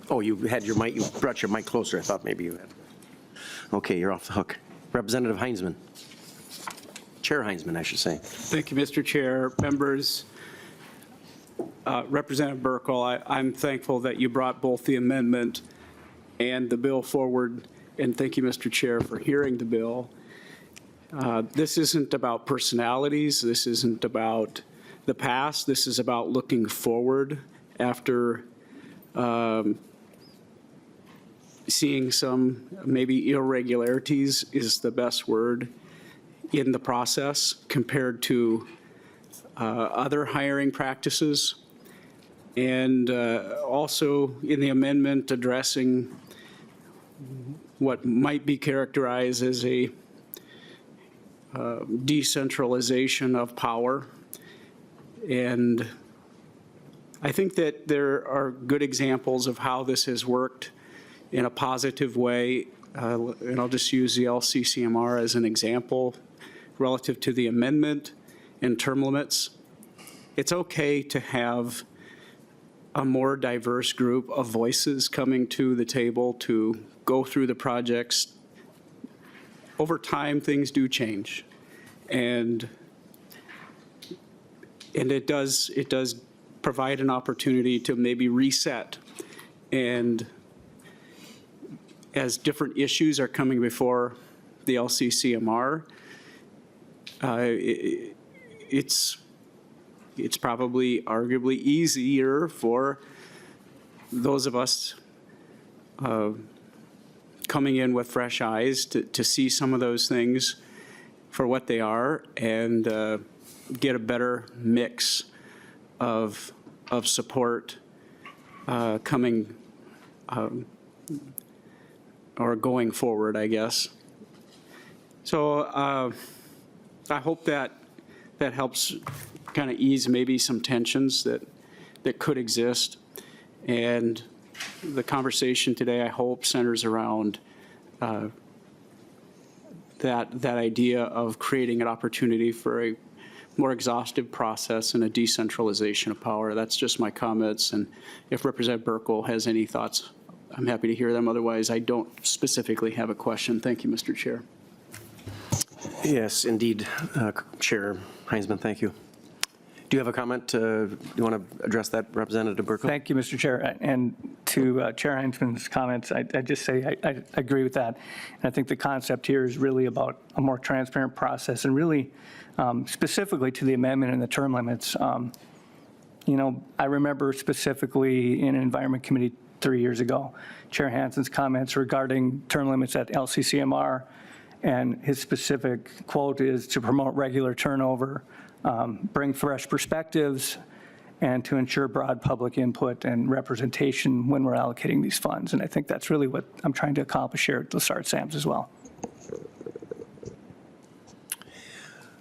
Oh, you had your mic, you brought your mic closer. I thought maybe you had. Okay, you're off the hook. Representative Heinsman. Chair Heinsman, I should say. Thank you, Mr. Chair. Members, Representative Burkel, I'm thankful that you brought both the amendment and the bill forward, and thank you, Mr. Chair, for hearing the bill. This isn't about personalities. This isn't about the past. This is about looking forward after seeing some maybe irregularities is the best word in the process compared to other hiring practices. And also in the amendment addressing what might be characterized as a decentralization of power. And I think that there are good examples of how this has worked in a positive way. And I'll just use the LCCMR as an example relative to the amendment and term limits. It's okay to have a more diverse group of voices coming to the table to go through the projects. Over time, things do change. And it does provide an opportunity to maybe reset. And as different issues are coming before the LCCMR, it's probably arguably easier for those of us coming in with fresh eyes to see some of those things for what they are and get a better mix of or going forward, I guess. So I hope that helps kind of ease maybe some tensions that could exist. And the conversation today, I hope, centers around that idea of creating an opportunity for a more exhaustive process and a decentralization of power. That's just my comments. And if Representative Burkel has any thoughts, I'm happy to hear them. Otherwise, I don't specifically have a question. Thank you, Mr. Chair. Yes, indeed, Chair Heinzman, thank you. Do you have a comment? Do you want to address that, Representative Burkel? Thank you, Mr. Chair. And to Chair Heinzman's comments, I just say I agree with that. And I think the concept here is really about a more transparent process and really specifically to the amendment and the term limits. You know, I remember specifically in Environment Committee 3 years ago, Chair Hansen's comments regarding term limits at LCCMR, and his specific quote is to promote regular turnover, bring fresh perspectives, and to ensure broad public input and representation when we're allocating these funds. And I think that's really what I'm trying to accomplish here at Lessard-Sams as well.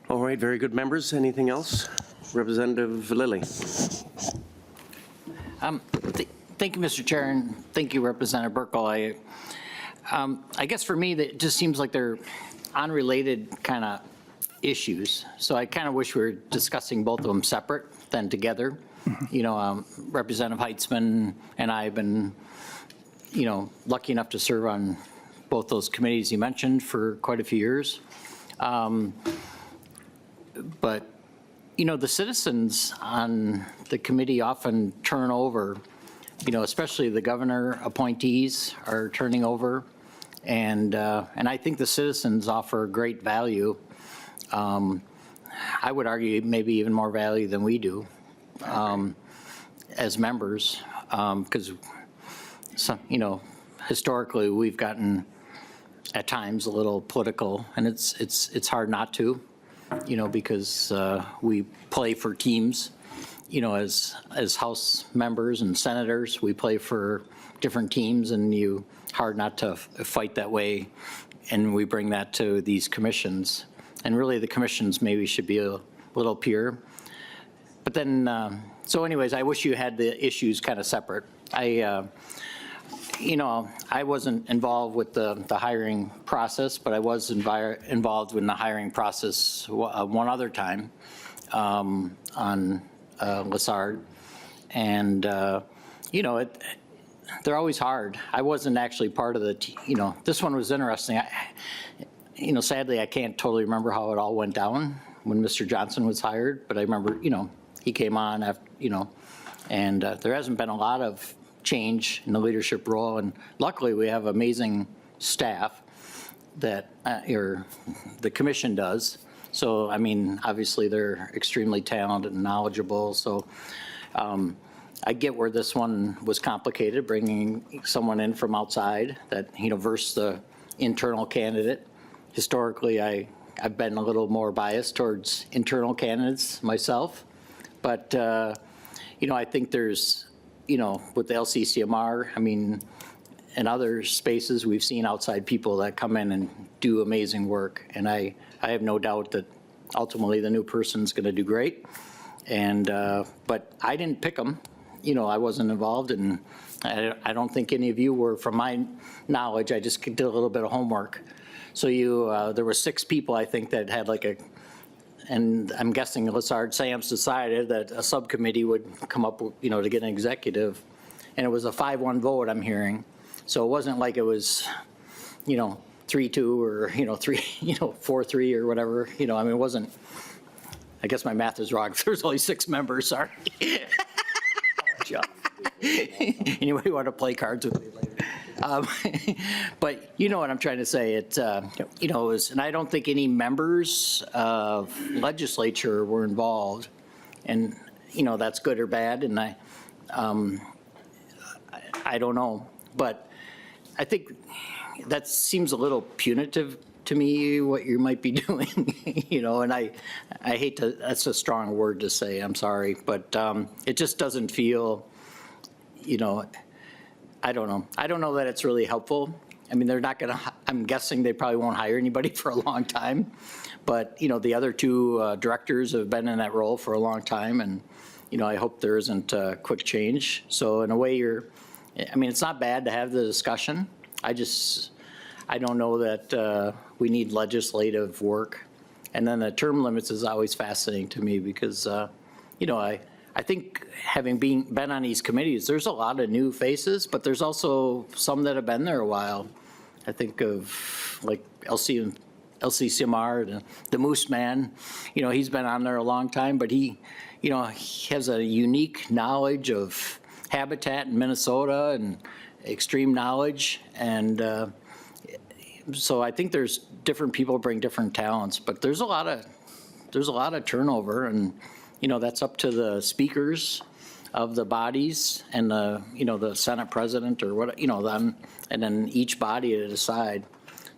All right, very good, members. Anything else? Representative Lilly. Thank you, Mr. Chair, and thank you, Representative Burkel. I guess for me, it just seems like they're unrelated kind of issues. So I kind of wish we were discussing both of them separate than together. You know, Representative Heitzman and I have been, you know, lucky enough to serve on both those committees you mentioned for quite a few years. But, you know, the citizens on the committee often turn over, you know, especially the governor appointees are turning over. And I think the citizens offer great value. I would argue maybe even more value than we do as members, because, you know, historically we've gotten at times a little political, and it's hard not to, you know, because we play for teams. You know, as House members and senators, we play for different teams, and hard not to fight that way, and we bring that to these commissions. And really, the commissions maybe should be a little pure. But then, so anyways, I wish you had the issues kind of separate. You know, I wasn't involved with the hiring process, but I was involved in the hiring process one other time on Lessard. And, you know, they're always hard. I wasn't actually part of the, you know, this one was interesting. You know, sadly, I can't totally remember how it all went down when Mr. Johnson was hired, but I remember, you know, he came on after, you know, and there hasn't been a lot of change in the leadership role, and luckily we have amazing staff that or the commission does. So, I mean, obviously they're extremely talented and knowledgeable. So I get where this one was complicated, bringing someone in from outside that, you know, versus the internal candidate. Historically, I've been a little more biased towards internal candidates myself. But, you know, I think there's, you know, with the LCCMR, I mean, in other spaces, we've seen outside people that come in and do amazing work. And I have no doubt that ultimately the new person's going to do great. And, but I didn't pick them. You know, I wasn't involved, and I don't think any of you were. From my knowledge, I just did a little bit of homework. So there were 6 people, I think, that had like and I'm guessing Lessard-Sams decided that a subcommittee would come up, you know, to get an executive. And it was a 5-1 vote, I'm hearing. So it wasn't like it was, you know, 3-2 or, you know, 4-3 or whatever. You know, I mean, it wasn't, I guess my math is wrong. There's only 6 members, sorry. Anybody want to play cards with me later? But you know what I'm trying to say. It, you know, and I don't think any members of legislature were involved, and you know that's good or bad. And I don't know, but I think that seems a little punitive to me, what you might be doing. You know, and I hate to. That's a strong word to say. I'm sorry, but it just doesn't feel. You know, I don't know. I don't know that it's really helpful. I mean, they're not going to, I'm guessing they probably won't hire anybody for a long time. But, the other two directors have been in that role for a long time, and, I hope there isn't a quick change. So in a way, it's not bad to have the discussion. I don't know that we need legislative work. And then the term limits is always fascinating to me because, I think having been on these committees, there's a lot of new faces, but there's also some that have been there a while. I think of like LCCMR, the Moose Man, he's been on there a long time, but he has a unique knowledge of habitat in Minnesota and extreme knowledge. And so I think there's different people bring different talents, but there's a lot of turnover, and that's up to the speakers of the bodies and the Senate president or what, them, and then each body to decide.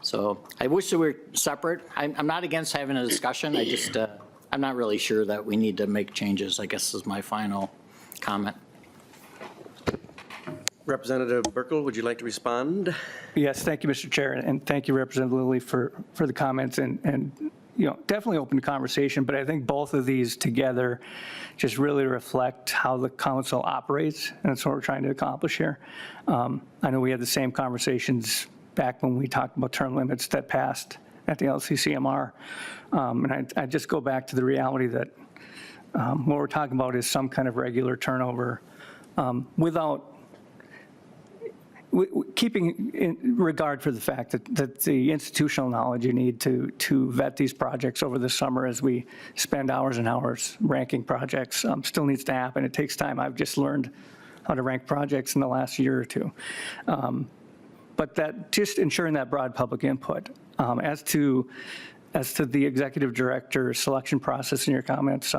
So I wish they were separate. I'm not against having a discussion. I just, I'm not really sure that we need to make changes, I guess is my final comment. Representative Burkel, would you like to respond? Yes, thank you, Mr. Chair, and thank you, Representative Lilly, for the comments, and definitely open to conversation, but I think both of these together just really reflect how the council operates, and that's what we're trying to accomplish here. I know we had the same conversations back when we talked about term limits that passed at the LCCMR, and I just go back to the reality that what we're talking about is some kind of regular turnover without keeping in regard for the fact that the institutional knowledge you need to vet these projects over the summer as we spend hours and hours ranking projects still needs to happen. It takes time. I've just learned how to rank projects in the last year or two. But that just ensuring that broad public input. As to the executive director selection process in your comments,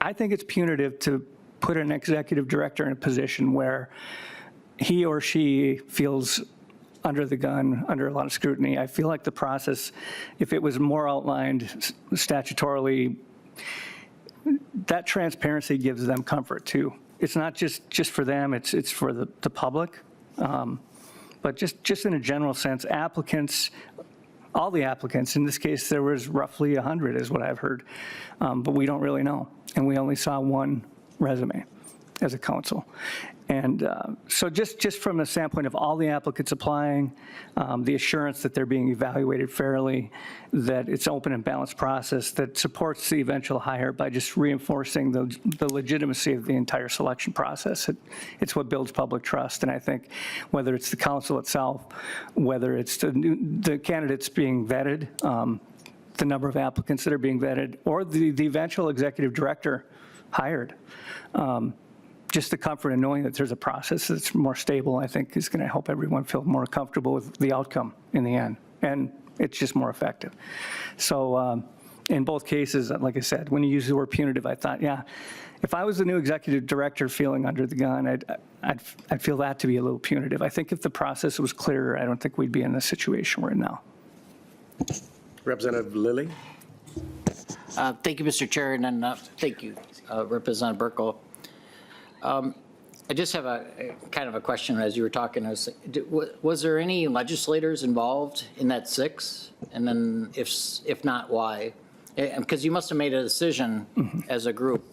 I think it's punitive to put an executive director in a position where he or she feels under the gun, under a lot of scrutiny. I feel like the process, if it was more outlined statutorily, that transparency gives them comfort too. It's not just for them, it's for the public. But just in a general sense, applicants, all the applicants, in this case, there was roughly 100 is what I've heard, but we don't really know. And we only saw one resume as a council. And so just from the standpoint of all the applicants applying, the assurance that they're being evaluated fairly, that it's open and balanced process that supports the eventual hire by just reinforcing the legitimacy of the entire selection process. It's what builds public trust. And I think whether it's the council itself, whether it's the candidates being vetted, the number of applicants that are being vetted, or the eventual executive director hired, just the comfort in knowing that there's a process that's more stable, I think, is going to help everyone feel more comfortable with the outcome in the end. And it's just more effective. So in both cases, like I said, when you use the word punitive, I thought, yeah, if I was the new executive director feeling under the gun, I'd feel that to be a little punitive. I think if the process was clearer, I don't think we'd be in the situation we're in now. Representative Lilly. Thank you, Mr. Chair, and then thank you, Representative Burkel. I just have a kind of a question as you were talking. Was there any legislators involved in that 6? And then if not, why? Because you must have made a decision as a group,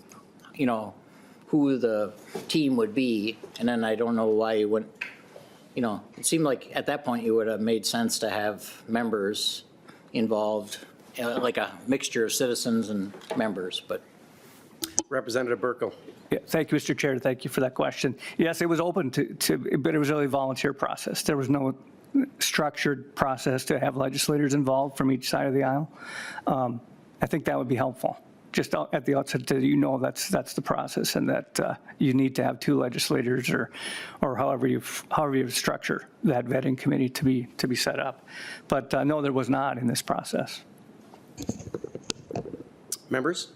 who the team would be. And then I don't know why you wouldn't, it seemed like at that point you would have made sense to have members involved, like a mixture of citizens and members, but. Representative Burkel. Yeah, thank you, Mr. Chair. Thank you for that question. Yes, it was open but it was really a volunteer process. There was no structured process to have legislators involved from each side of the aisle. I think that would be helpful. Just at the outset, that's the process, and that you need to have 2 legislators or however you structure that vetting committee to be set up. But no, there was not in this process. Members?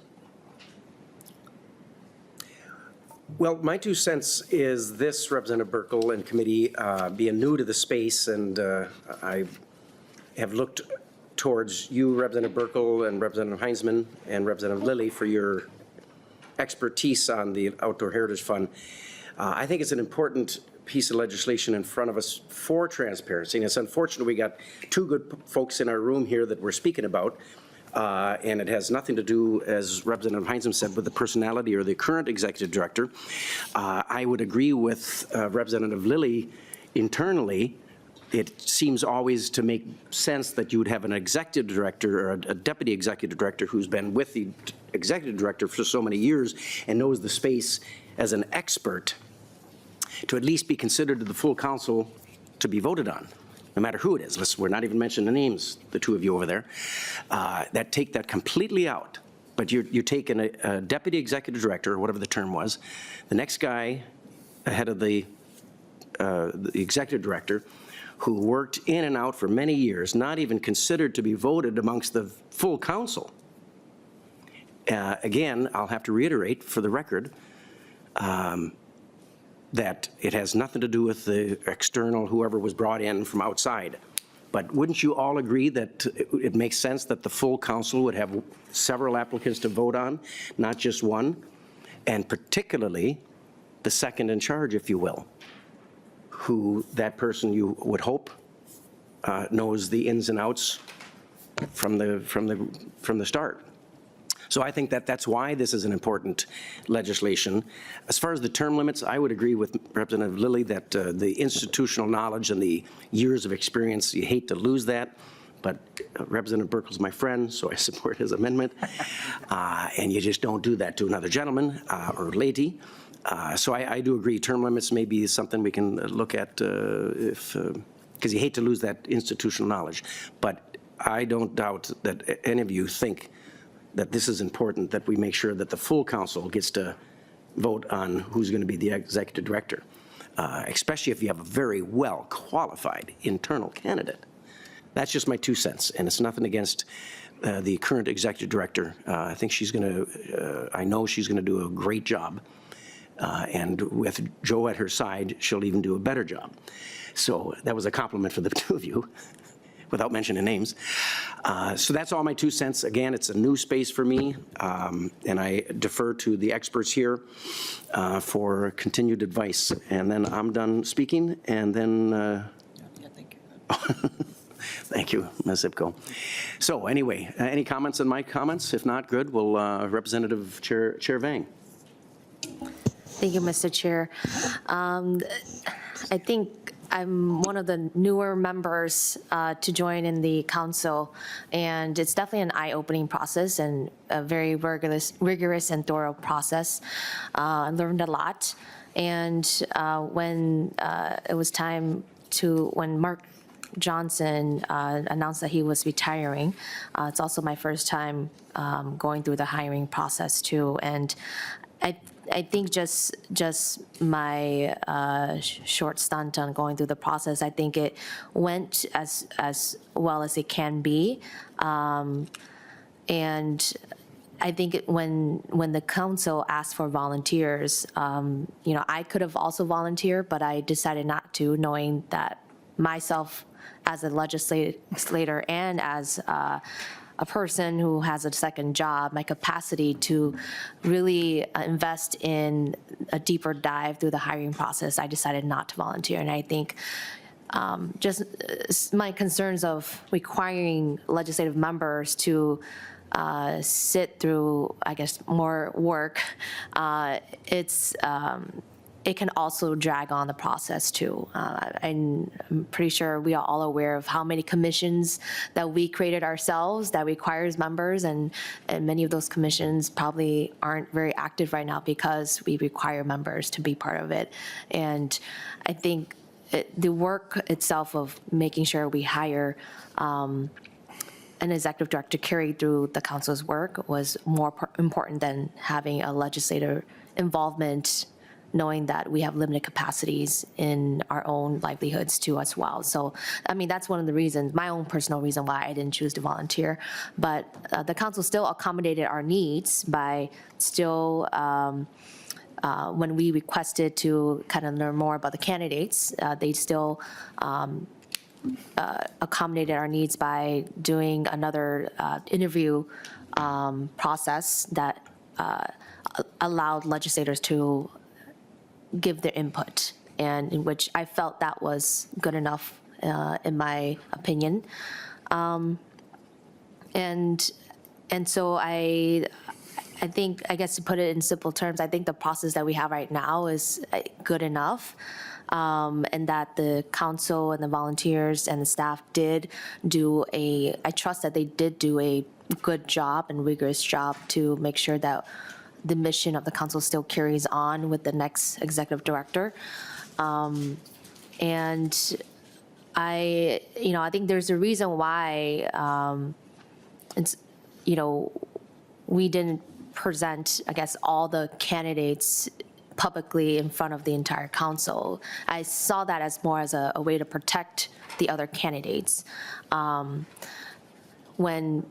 Well, my 2 cents is this, Representative Burkel and committee, being new to the space, and I have looked towards you, Representative Burkel, and Representative Heinzman, and Representative Lilly for your expertise on the Outdoor Heritage Fund. I think it's an important piece of legislation in front of us for transparency. And it's unfortunate we got two good folks in our room here that we're speaking about. And it has nothing to do, as Representative Heinzman said, with the personality or the current executive director. I would agree with Representative Lilly internally. It seems always to make sense that you would have an executive director or a deputy executive director who's been with the executive director for so many years and knows the space as an expert to at least be considered to the full council to be voted on, no matter who it is. We're not even mentioning the names, the two of you over there, that take that completely out. But you're taking a deputy executive director, or whatever the term was, the next guy ahead of the executive director, who worked in and out for many years, not even considered to be voted amongst the full council. Again, I'll have to reiterate for the record that it has nothing to do with the external, whoever was brought in from outside. But wouldn't you all agree that it makes sense that the full council would have several applicants to vote on, not just one, and particularly the second in charge, if you will, who that person you would hope knows the ins and outs from the start. So I think that that's why this is an important legislation. As far as the term limits, I would agree with Representative Lilly that the institutional knowledge and the years of experience, you hate to lose that. But Representative Burkel's my friend, so I support his amendment. And you just don't do that to another gentleman or lady. So I do agree, term limits may be something we can look at because you hate to lose that institutional knowledge. But I don't doubt that any of you think that this is important, that we make sure that the full council gets to vote on who's going to be the executive director, especially if you have a very well-qualified internal candidate. That's just my 2 cents, and it's nothing against the current executive director. I think she's going to, I know she's going to do a great job. And with Joe at her side, she'll even do a better job. So that was a compliment for the two of you, without mentioning names. So that's all my 2 cents. Again, it's a new space for me, and I defer to the experts here for continued advice. And then I'm done speaking, and then thank you, Ms. Zipko. So anyway, any comments on my comments? If not, good. Well, Representative Chair Vang. Thank you, Mr. Chair. I think I'm one of the newer members to join in the council, and it's definitely an eye-opening process and a very rigorous and thorough process. I learned a lot, and when it was time when Mark Johnson announced that he was retiring, it's also my first time going through the hiring process too, and I think just my short stint on going through the process, I think it went as well as it can be. And I think when the council asked for volunteers, I could have also volunteered, but I decided not to, knowing that myself as a legislator and as a person who has a second job, my capacity to really invest in a deeper dive through the hiring process, I decided not to volunteer. And I think just my concerns of requiring legislative members to sit through, I guess, more work, it can also drag on the process too. I'm pretty sure we are all aware of how many commissions that we created ourselves that requires members, and many of those commissions probably aren't very active right now because we require members to be part of it. And I think the work itself of making sure we hire an executive director to carry through the council's work was more important than having a legislative involvement, knowing that we have limited capacities in our own livelihoods too as well. So, I mean, that's one of the reasons, my own personal reason why I didn't choose to volunteer. But the council still accommodated our needs by still, when we requested to kind of learn more about the candidates, they still accommodated our needs by doing another interview process that allowed legislators to give their input. and in which I felt that was good enough, in my opinion. And so I think, I guess to put it in simple terms, I think the process that we have right now is good enough, and that the council and the volunteers and the staff did do I trust that they did do a good job and rigorous job to make sure that the mission of the council still carries on with the next executive director. And I think there's a reason why it's, we didn't present, I guess, all the candidates publicly in front of the entire council. I saw that as more as a way to protect the other candidates. When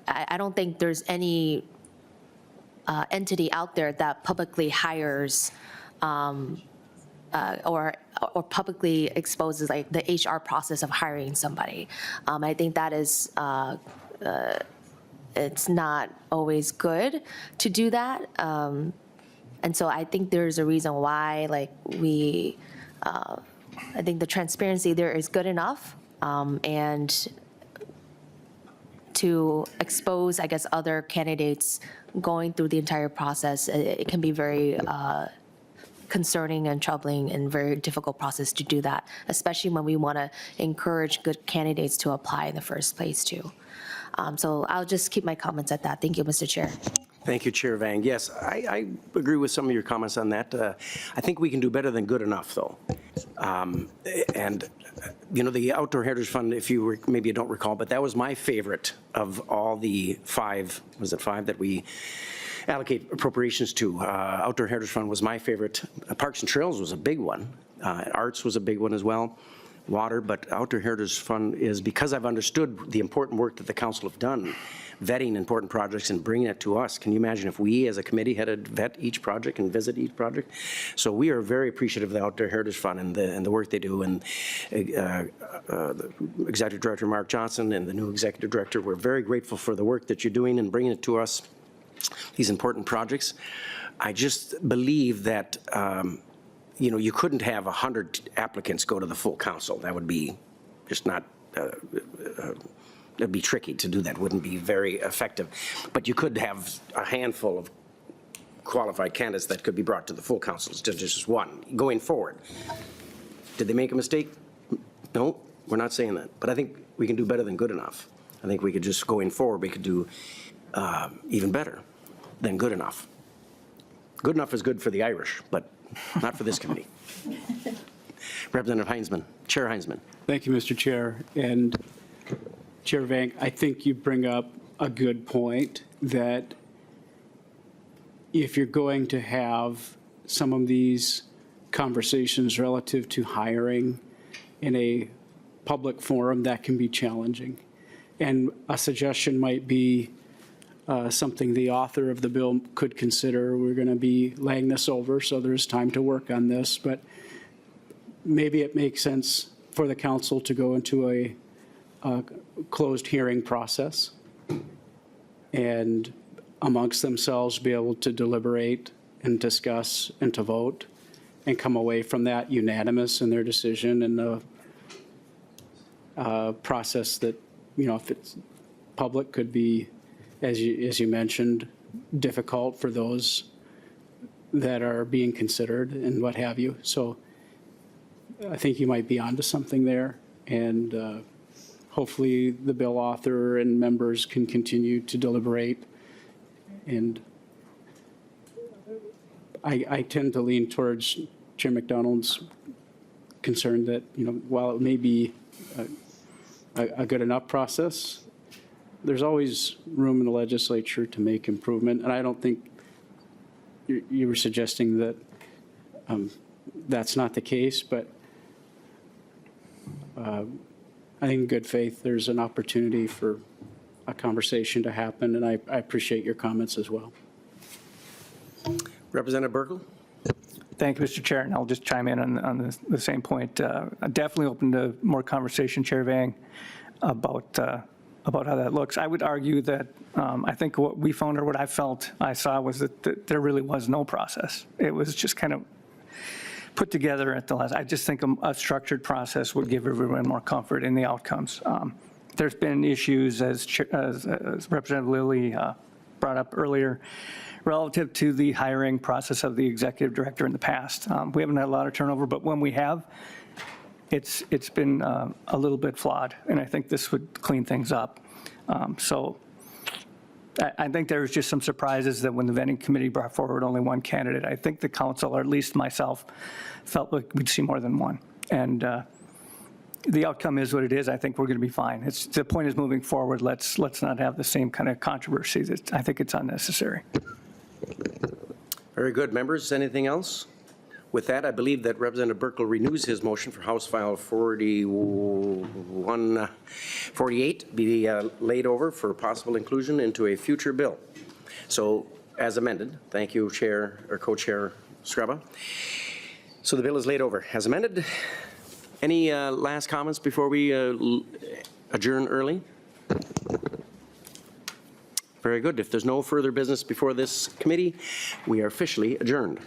I don't think there's any entity out there that publicly hires or publicly exposes like the HR process of hiring somebody. I think that is it's not always good to do that. And so I think there's a reason why, like, I think the transparency there is good enough, and to expose, I guess, other candidates going through the entire process, it can be very concerning and troubling and very difficult process to do that, especially when we want to encourage good candidates to apply in the first place too. So I'll just keep my comments at that. Thank you, Mr. Chair. Thank you, Chair Vang. Yes, I agree with some of your comments on that. I think we can do better than good enough, though. And, the Outdoor Heritage Fund, if you maybe you don't recall, but that was my favorite of all the five, was it five that we allocate appropriations to? Outdoor Heritage Fund was my favorite. Parks and Trails was a big one. Arts was a big one as well. Water, but Outdoor Heritage Fund is, because I've understood the important work that the council have done, vetting important projects and bringing it to us. Can you imagine if we as a committee had to vet each project and visit each project? So we are very appreciative of the Outdoor Heritage Fund and the work they do. And the Executive Director Mark Johnson and the new Executive Director, we're very grateful for the work that you're doing and bringing it to us, these important projects. I just believe that you couldn't have 100 applicants go to the full council. That would be just not, it'd be tricky to do that, wouldn't be very effective. But you could have a handful of qualified candidates that could be brought to the full council, just one, going forward. Did they make a mistake? No, we're not saying that. But I think we can do better than good enough. I think we could just, going forward, we could do even better than good enough. Good enough is good for the Irish, but not for this committee. Representative Heinsman, Chair Heinsman. Thank you, Mr. Chair. And Chair Vang, I think you bring up a good point that if you're going to have some of these conversations relative to hiring in a public forum, that can be challenging. And a suggestion might be something the author of the bill could consider. We're going to be laying this over, so there's time to work on this, but maybe it makes sense for the council to go into a closed hearing process and amongst themselves be able to deliberate and discuss and to vote and come away from that unanimous in their decision, and the process that, if it's public, could be, as you mentioned, difficult for those that are being considered and what have you. So I think you might be onto something there, and hopefully the bill author and members can continue to deliberate. And I tend to lean towards Chair McDonald's concern that, while it may be a good enough process, there's always room in the legislature to make improvement. And I don't think you were suggesting that that's not the case, but I think in good faith, there's an opportunity for a conversation to happen, and I appreciate your comments as well. Representative Burkel? Thank you, Mr. Chair, and I'll just chime in on the same point. I'm definitely open to more conversation, Chair Vang, about how that looks. I would argue that I think what we found, or what I felt I saw, was that there really was no process. It was just kind of put together at the last, I just think a structured process would give everyone more comfort in the outcomes. There's been issues, as Representative Lilly brought up earlier, relative to the hiring process of the executive director in the past. We haven't had a lot of turnover, but when we have, it's been a little bit flawed, and I think this would clean things up. So I think there was just some surprises that when the vetting committee brought forward only one candidate, I think the council, or at least myself, felt like we'd see more than one. And the outcome is what it is. I think we're going to be fine. The point is moving forward. Let's not have the same kind of controversy. I think it's unnecessary. Very good. Members, anything else? With that, I believe that Representative Burkel renews his motion for House File 4148 be laid over for possible inclusion into a future bill. So, as amended, thank you, Chair or Co-Chair Scraba. So the bill is laid over as amended. Any last comments before we adjourn early? Very good. If there's no further business before this committee, we are officially adjourned.